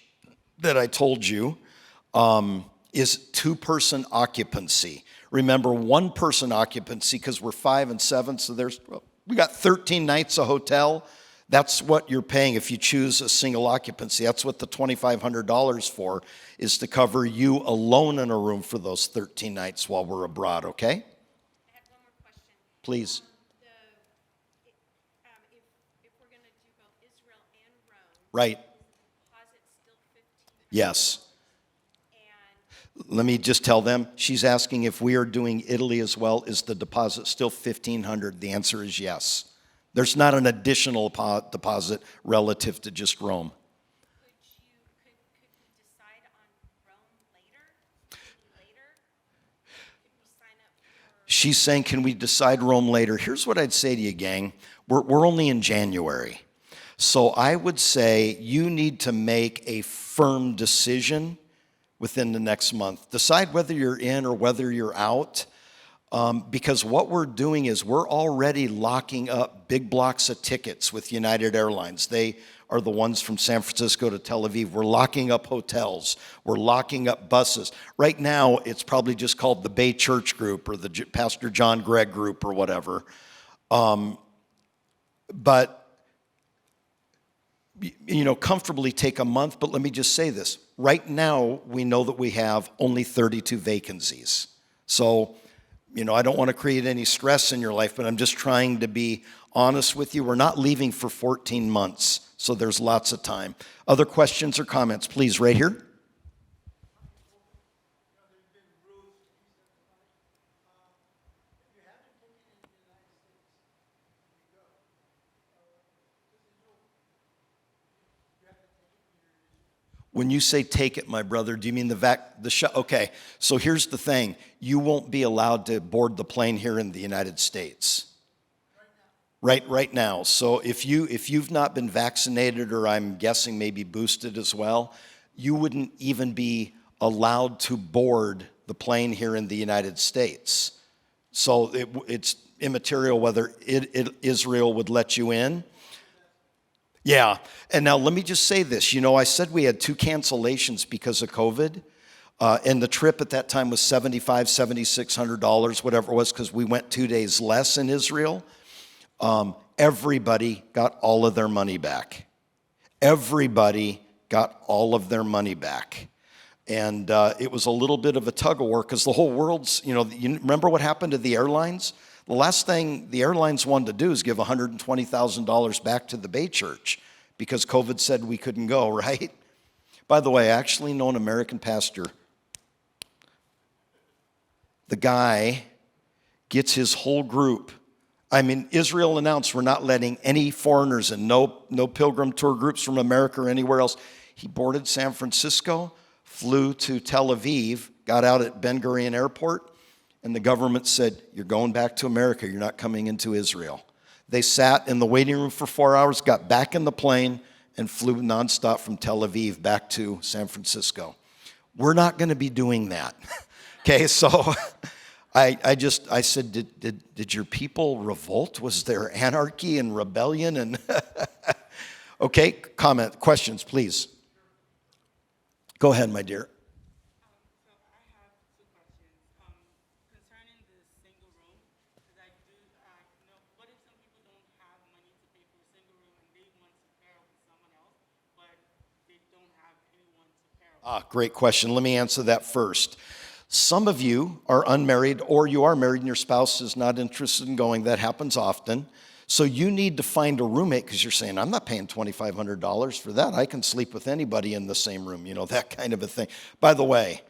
that I told you is two-person occupancy. Remember, one-person occupancy, because we're 5 and 7, so we got 13 nights a hotel. That's what you're paying if you choose a single occupancy. That's what the $2,500 for, is to cover you alone in a room for those 13 nights while we're abroad, okay? I have one more question. Please. If we're going to do both Israel and Rome, Right. is the deposit still 15? Yes. And Let me just tell them, she's asking if we are doing Italy as well, is the deposit still $1,500? The answer is yes. There's not an additional deposit relative to just Rome. could we decide on Rome later? Could we sign up for? She's saying, can we decide Rome later? Here's what I'd say to you, gang. We're only in January. So I would say you need to make a firm decision within the next month. Decide whether you're in or whether you're out. Because what we're doing is we're already locking up big blocks of tickets with United Airlines. They are the ones from San Francisco to Tel Aviv. We're locking up hotels. We're locking up buses. Right now, it's probably just called the Bay Church Group or the Pastor John Gregg Group or whatever. But, comfortably take a month. But let me just say this. Right now, we know that we have only 32 vacancies. So, I don't want to create any stress in your life, but I'm just trying to be honest with you. We're not leaving for 14 months, so there's lots of time. Other questions or comments, please, right here. When you say take it, my brother, do you mean the shot? Okay, so here's the thing. You won't be allowed to board the plane here in the United States. Right now. So if you've not been vaccinated, or I'm guessing maybe boosted as well, you wouldn't even be allowed to board the plane here in the United States. So it's immaterial whether Israel would let you in. Yeah, and now let me just say this. I said we had 2 cancellations because of COVID, and the trip at that time was $7,500, $7,600, whatever it was, because we went 2 days less in Israel. Everybody got all of their money back. Everybody got all of their money back. And it was a little bit of a tug of war, because the whole world's, you remember what happened to the airlines? The last thing the airlines wanted to do is give $120,000 back to the Bay Church because COVID said we couldn't go, right? By the way, I actually know an American pastor. The guy gets his whole group. Israel announced we're not letting any foreigners in, no pilgrim tour groups from America or anywhere else. He boarded San Francisco, flew to Tel Aviv, got out at Ben Gurion Airport, and the government said, you're going back to America. You're not coming into Israel. They sat in the waiting room for 4 hours, got back in the plane, and flew nonstop from Tel Aviv back to San Francisco. We're not going to be doing that. Okay, so I said, did your people revolt? Was there anarchy and rebellion? And okay, questions, please. Go ahead, my dear. So I have 2 questions. Concerning the single room, because I do know, what if some people don't have money to pay for a single room and they want to pair up with someone else, but they don't have anyone to pair up with? Great question. Let me answer that first. Some of you are unmarried, or you are married and your spouse is not interested in going. That happens often. So you need to find a roommate, because you're saying, I'm not paying $2,500 for that. I can sleep with anybody in the same room, that kind of a thing. By the way,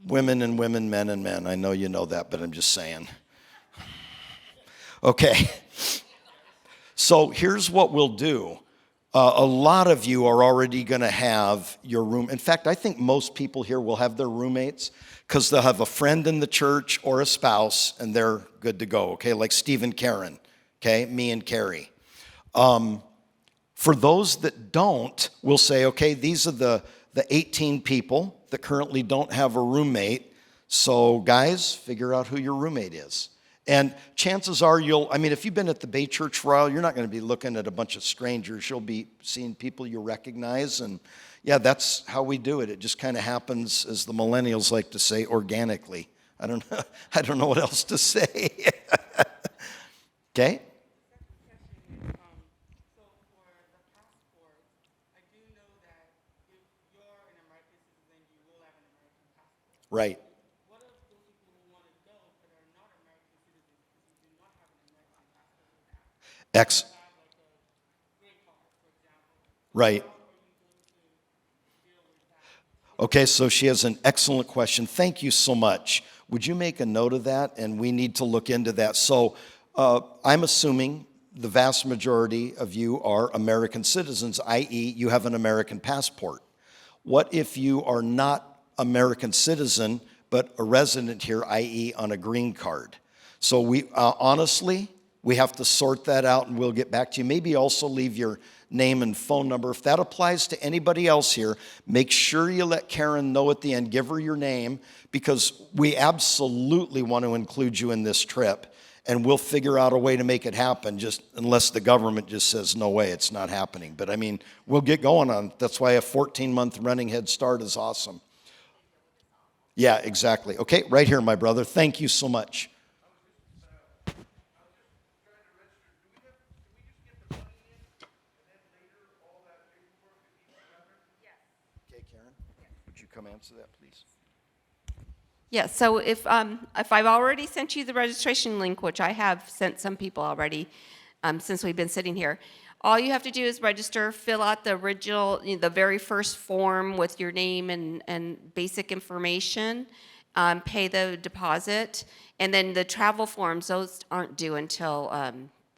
women and women, men and men, I know you know that, but I'm just saying. Okay. So here's what we'll do. A lot of you are already going to have your room. In fact, I think most people here will have their roommates because they'll have a friend in the church or a spouse, and they're good to go, okay? Like Steve and Karen, okay? Me and Carrie. For those that don't, we'll say, okay, these are the 18 people that currently don't have a roommate. So guys, figure out who your roommate is. And chances are if you've been at the Bay Church for a while, you're not going to be looking at a bunch of strangers. You'll be seeing people you recognize. And yeah, that's how we do it. It just kind of happens, as the millennials like to say, organically. I don't know what else to say. Okay? So for the passports, I do know that if you're an American citizen, you will have an American passport. Right. What of those people who want to go but are not American citizens because you do not have an American passport with that? Ex. Have like a green card, for example. Right. How are you going to deal with that? Okay, so she has an excellent question. Thank you so much. Would you make a note of that? And we need to look into that. So I'm assuming the vast majority of you are American citizens, i.e., you have an American passport. What if you are not American citizen, but a resident here, i.e., on a green card? So we honestly, we have to sort that out, and we'll get back to you. Maybe also leave your name and phone number. If that applies to anybody else here, make sure you let Karen know at the end. Give her your name, because we absolutely want to include you in this trip, and we'll figure out a way to make it happen, just unless the government just says, no way, it's not happening. But I mean, we'll get going on it. That's why a 14-month running head start is awesome. Yeah, exactly. Okay, right here, my brother. Thank you so much. Okay, Karen, would you come answer that, please? Yeah, so if I've already sent you the registration link, which I have sent some people already since we've been sitting here, all you have to do is register, fill out the original, the very first form with your name and basic information, pay the deposit, and then the travel forms, those aren't due until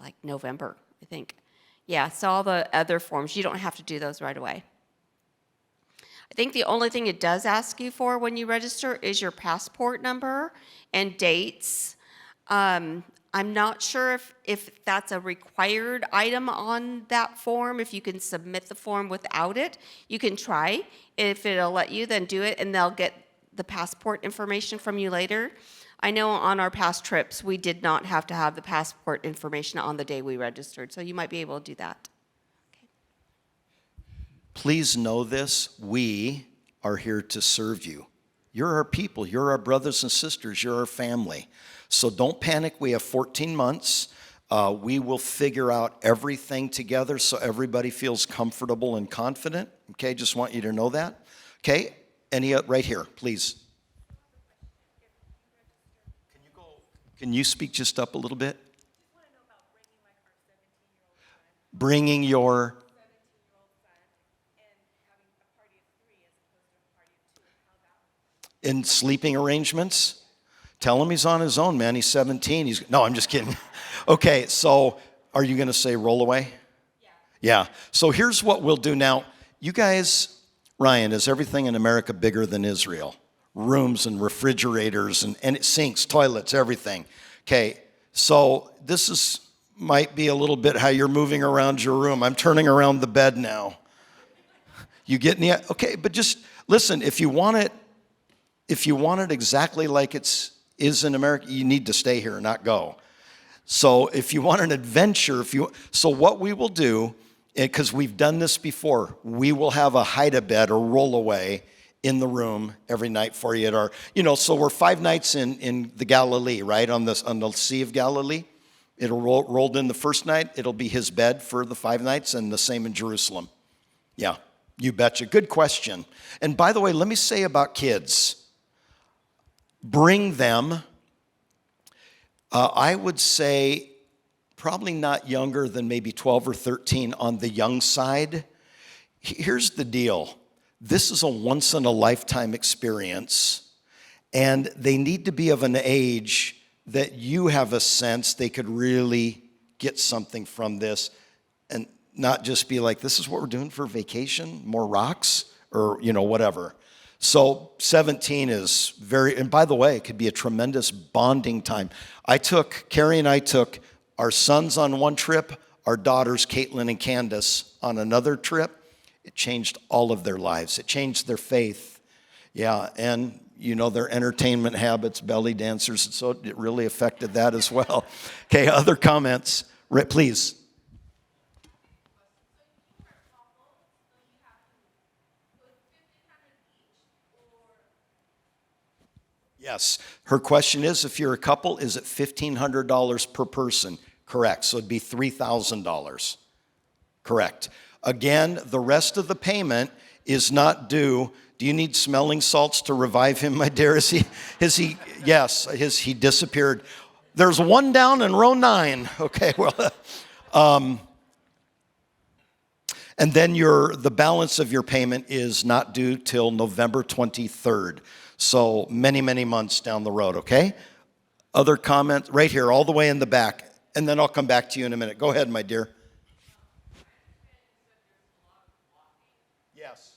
like November, I think. Yeah, so all the other forms, you don't have to do those right away. I think the only thing it does ask you for when you register is your passport number and dates. I'm not sure if that's a required item on that form, if you can submit the form without it. You can try. If it'll let you, then do it, and they'll get the passport information from you later. I know on our past trips, we did not have to have the passport information on the day we registered, so you might be able to do that. Please know this, we are here to serve you. You're our people, you're our brothers and sisters, you're our family. So don't panic, we have 14 months. We will figure out everything together so everybody feels comfortable and confident. Okay, just want you to know that. Okay, right here, please. Can you speak just up a little bit? Bringing your... in sleeping arrangements? Tell him he's on his own, man. He's 17. No, I'm just kidding. Okay, so are you going to say roll away? Yeah. So here's what we'll do now. You guys, Ryan, is everything in America bigger than Israel? Rooms and refrigerators and sinks, toilets, everything. Okay, so this might be a little bit how you're moving around your room. I'm turning around the bed now. You getting the... Okay, but just listen, if you want it exactly like is in America, you need to stay here and not go. So if you want an adventure, so what we will do, because we've done this before, we will have a hide-a-bed or roll-away in the room every night for you at our, so we're 5 nights in the Galilee, right, on the Sea of Galilee. It'll rolled in the first night. It'll be his bed for the 5 nights, and the same in Jerusalem. Yeah, you betcha. Good question. And by the way, let me say about kids. Bring them, I would say probably not younger than maybe 12 or 13 on the young side. Here's the deal. This is a once-in-a-lifetime experience, and they need to be of an age that you have a sense they could really get something from this. And not just be like, this is what we're doing for vacation, more rocks, or, whatever. So 17 is very, and by the way, it could be a tremendous bonding time. Carrie and I took our sons on one trip, our daughters, Caitlin and Candace, on another trip. It changed all of their lives. It changed their faith. Yeah, and their entertainment habits, belly dancers, so it really affected that as well. Okay, other comments, please. Yes, her question is, if you're a couple, is it $1,500 per person? Correct, so it'd be $3,000. Correct. Again, the rest of the payment is not due. Do you need smelling salts to revive him, my dear? Yes, he disappeared. There's one down in row 9. Okay, well, and then the balance of your payment is not due till November 23rd. So many, many months down the road, okay? Other comments? Right here, all the way in the back. And then I'll come back to you in a minute. Go ahead, my dear. Yes.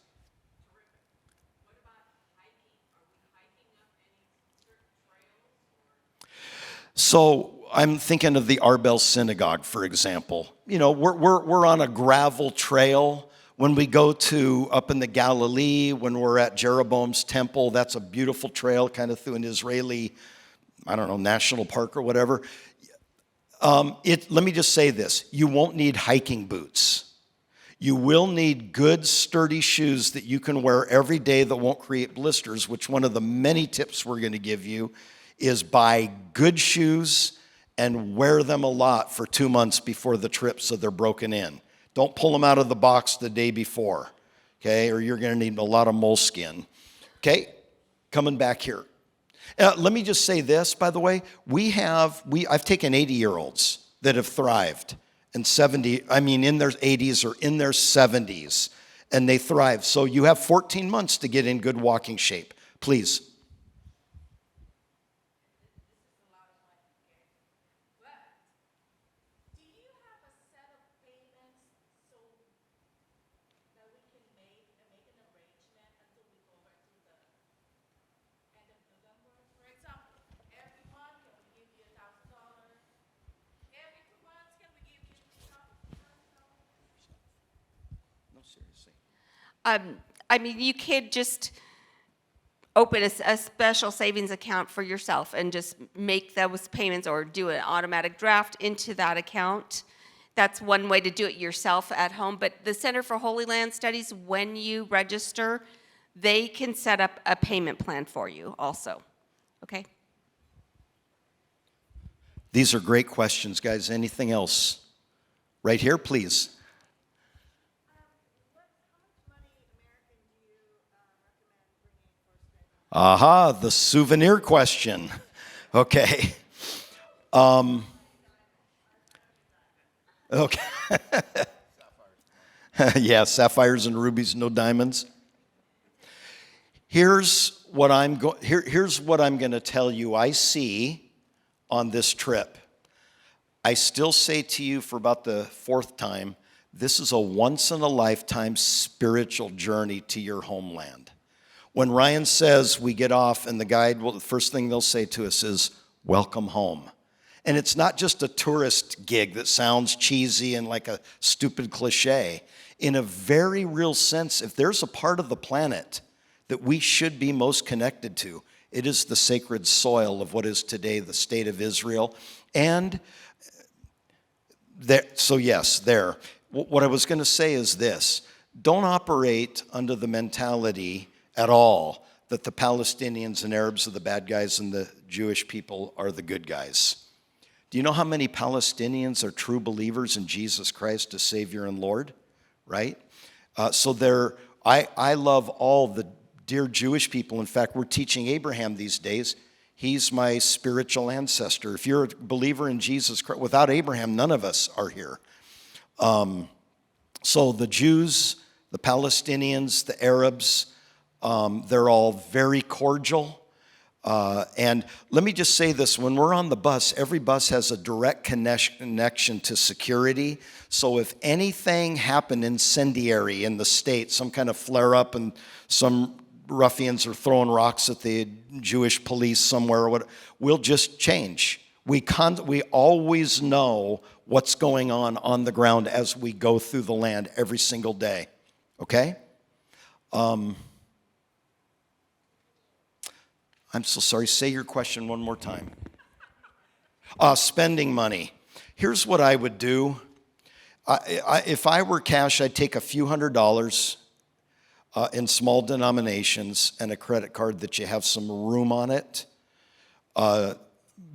So I'm thinking of the Arbel Synagogue, for example. We're on a gravel trail. When we go to up in the Galilee, when we're at Jeroboam's temple, that's a beautiful trail kind of through an Israeli, national park or whatever. Let me just say this. You won't need hiking boots. You will need good, sturdy shoes that you can wear every day that won't create blisters, which one of the many tips we're going to give you is buy good shoes and wear them a lot for 2 months before the trip so they're broken in. Don't pull them out of the box the day before, okay? Or you're going to need a lot of moleskin. Okay, coming back here. Let me just say this, by the way. I've taken 80-year-olds that have thrived, and in their 80s or in their 70s, and they thrive. So you have 14 months to get in good walking shape. Please. You could just open a special savings account for yourself and just make those payments or do an automatic draft into that account. That's one way to do it yourself at home. But the Center for Holy Land Studies, when you register, they can set up a payment plan for you also. Okay? These are great questions, guys. Anything else? Right here, please. Aha, the souvenir question. Okay. Okay. Yeah, sapphires and rubies, no diamonds. Here's what I'm going to tell you I see on this trip. I still say to you for about the 4th time, this is a once-in-a-lifetime spiritual journey to your homeland. When Ryan says we get off and the guide, the first thing they'll say to us is, welcome home. And it's not just a tourist gig that sounds cheesy and like a stupid cliche. In a very real sense, if there's a part of the planet that we should be most connected to, it is the sacred soil of what is today the state of Israel. And there. What I was going to say is this. Don't operate under the mentality at all that the Palestinians and Arabs are the bad guys and the Jewish people are the good guys. Do you know how many Palestinians are true believers in Jesus Christ as Savior and Lord? Right? I love all the dear Jewish people. In fact, we're teaching Abraham these days. He's my spiritual ancestor. If you're a believer in Jesus Christ, without Abraham, none of us are here. So the Jews, the Palestinians, the Arabs, they're all very cordial. And let me just say this, when we're on the bus, every bus has a direct connection to security. So if anything happened incendiary in the state, some kind of flare up and some ruffians are throwing rocks at the Jewish police somewhere, or what, we'll just change. We always know what's going on the ground as we go through the land every single day. Okay? I'm so sorry. Say your question one more time. Spending money. Here's what I would do. If I were cash, I'd take a few $100s in small denominations and a credit card that you have some room on it,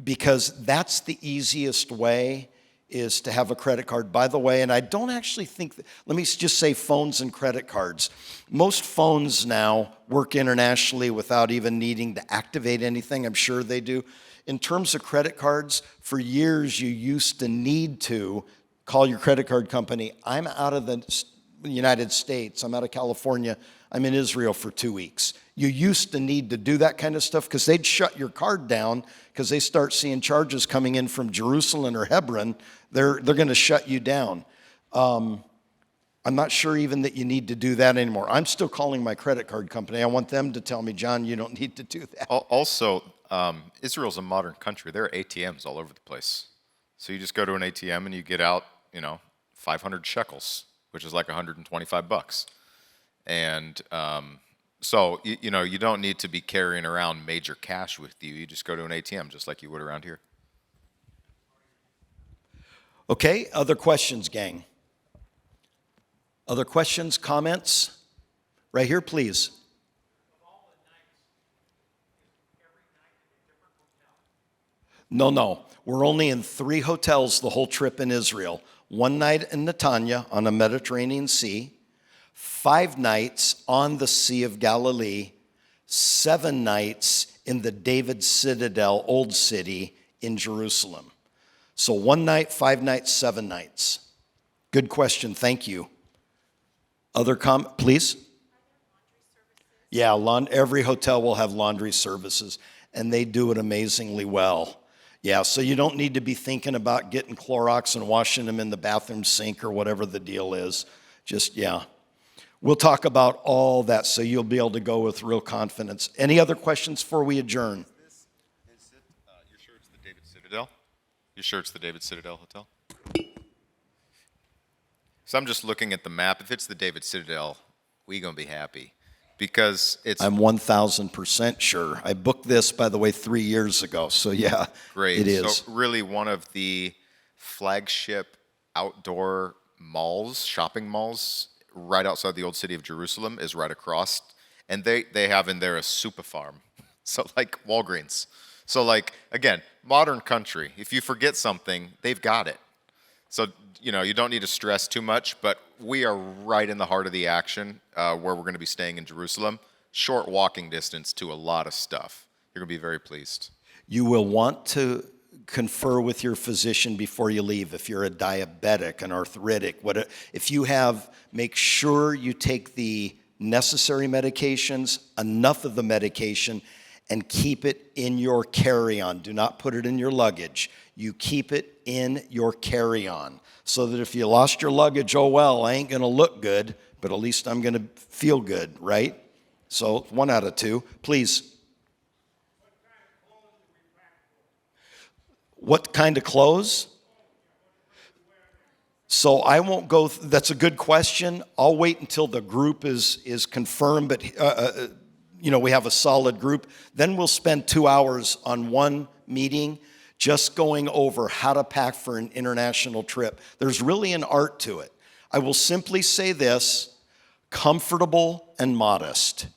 because that's the easiest way, is to have a credit card. By the way, and I don't actually think let me just say phones and credit cards. Most phones now work internationally without even needing to activate anything. I'm sure they do. In terms of credit cards, for years you used to need to call your credit card company. I'm out of the United States. I'm out of California. I'm in Israel for 2 weeks. You used to need to do that kind of stuff because they'd shut your card down because they start seeing charges coming in from Jerusalem or Hebron. They're going to shut you down. I'm not sure even that you need to do that anymore. I'm still calling my credit card company. I want them to tell me, John, you don't need to do that. Also, Israel's a modern country. There are ATMs all over the place. So you just go to an ATM and you get out, 500 shekels, which is like $125. And so, you don't need to be carrying around major cash with you. You just go to an ATM just like you would around here. Okay, other questions, gang? Other questions, comments? Right here, please. No. We're only in 3 hotels the whole trip in Israel. 1 night in Netanya on the Mediterranean Sea, 5 nights on the Sea of Galilee, 7 nights in the David Citadel, Old City in Jerusalem. So 1 night, 5 nights, 7 nights. Good question, thank you. Other comment, please? Yeah, every hotel will have laundry services, and they do it amazingly well. Yeah, so you don't need to be thinking about getting Clorox and washing them in the bathroom sink or whatever the deal is. Yeah. We'll talk about all that so you'll be able to go with real confidence. Any other questions before we adjourn? You're sure it's the David Citadel? You're sure it's the David Citadel Hotel? So I'm just looking at the map. If it's the David Citadel, we gonna be happy. Because I'm 1,000% sure. I booked this, by the way, 3 years ago. So yeah, great. It is. So really one of the flagship outdoor malls, shopping malls, right outside the old city of Jerusalem is right across. And they have in there a super farm. So like Walgreens. So like, again, modern country. If you forget something, they've got it. So, you don't need to stress too much, but we are right in the heart of the action where we're going to be staying in Jerusalem. Short walking distance to a lot of stuff. You're going to be very pleased. You will want to confer with your physician before you leave. If you're a diabetic, an arthritic, make sure you take the necessary medications, enough of the medication, and keep it in your carry-on. Do not put it in your luggage. You keep it in your carry-on so that if you lost your luggage, oh well, I ain't going to look good, but at least I'm going to feel good, right? So 1 out of 2. Please. What kind of clothes? So I won't go, that's a good question. I'll wait until the group is confirmed, but we have a solid group. Then we'll spend 2 hours on one meeting just going over how to pack for an international trip. There's really an art to it. I will simply say this: comfortable and modest.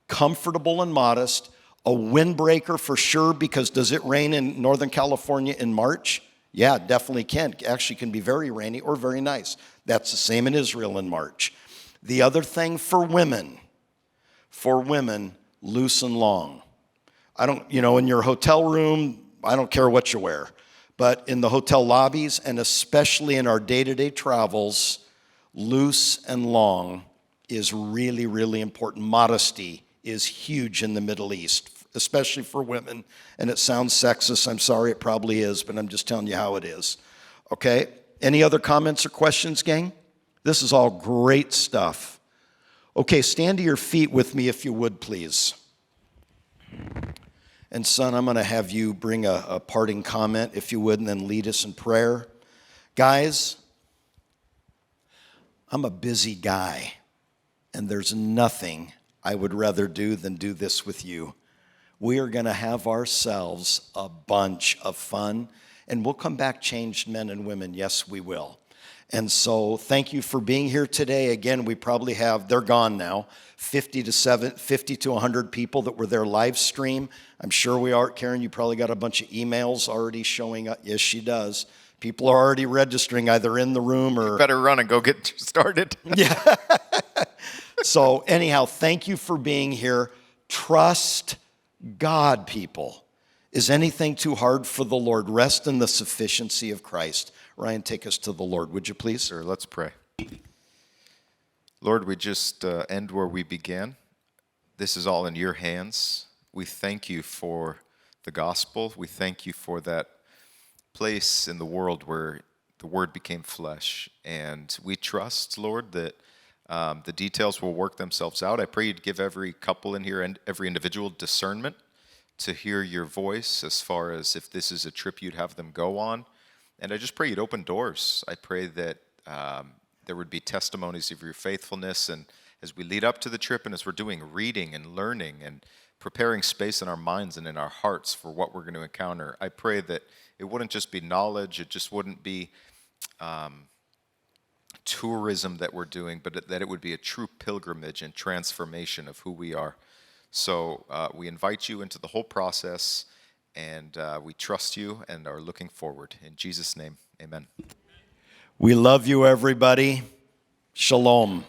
Comfortable and modest. A windbreaker for sure, because does it rain in Northern California in March? Yeah, it definitely can. Actually can be very rainy or very nice. That's the same in Israel in March. The other thing for women, loose and long. In your hotel room, I don't care what you wear. But in the hotel lobbies, and especially in our day-to-day travels, loose and long is really, really important. Modesty is huge in the Middle East. especially for women. And it sounds sexist. I'm sorry, it probably is, but I'm just telling you how it is. Okay? Any other comments or questions, gang? This is all great stuff. Okay, stand to your feet with me if you would, please. And son, I'm going to have you bring a parting comment, if you would, and then lead us in prayer. Guys, I'm a busy guy, and there's nothing I would rather do than do this with you. We are going to have ourselves a bunch of fun, and we'll come back changed men and women. Yes, we will. And so thank you for being here today. Again, we probably have, they're gone now, 50 to 100 people that were there live stream. I'm sure we are. Karen, you probably got a bunch of emails already showing up. Yes, she does. People are already registering either in the room or... Better run and go get started. Yeah. So anyhow, thank you for being here. Trust God, people. Is anything too hard for the Lord? Rest in the sufficiency of Christ. Ryan, take us to the Lord, would you please? Sir, let's pray. Lord, we just end where we began. This is all in your hands. We thank you for the gospel. We thank you for that place in the world where the word became flesh. And we trust, Lord, that the details will work themselves out. I pray you'd give every couple in here and every individual discernment to hear your voice as far as if this is a trip you'd have them go on. And I just pray you'd open doors. I pray that there would be testimonies of your faithfulness. And as we lead up to the trip and as we're doing reading and learning and preparing space in our minds and in our hearts for what we're going to encounter, I pray that it wouldn't just be knowledge, it just wouldn't be tourism that we're doing, but that it would be a true pilgrimage and transformation of who we are. So we invite you into the whole process, and we trust you and are looking forward. In Jesus' name, amen. We love you, everybody. Shalom.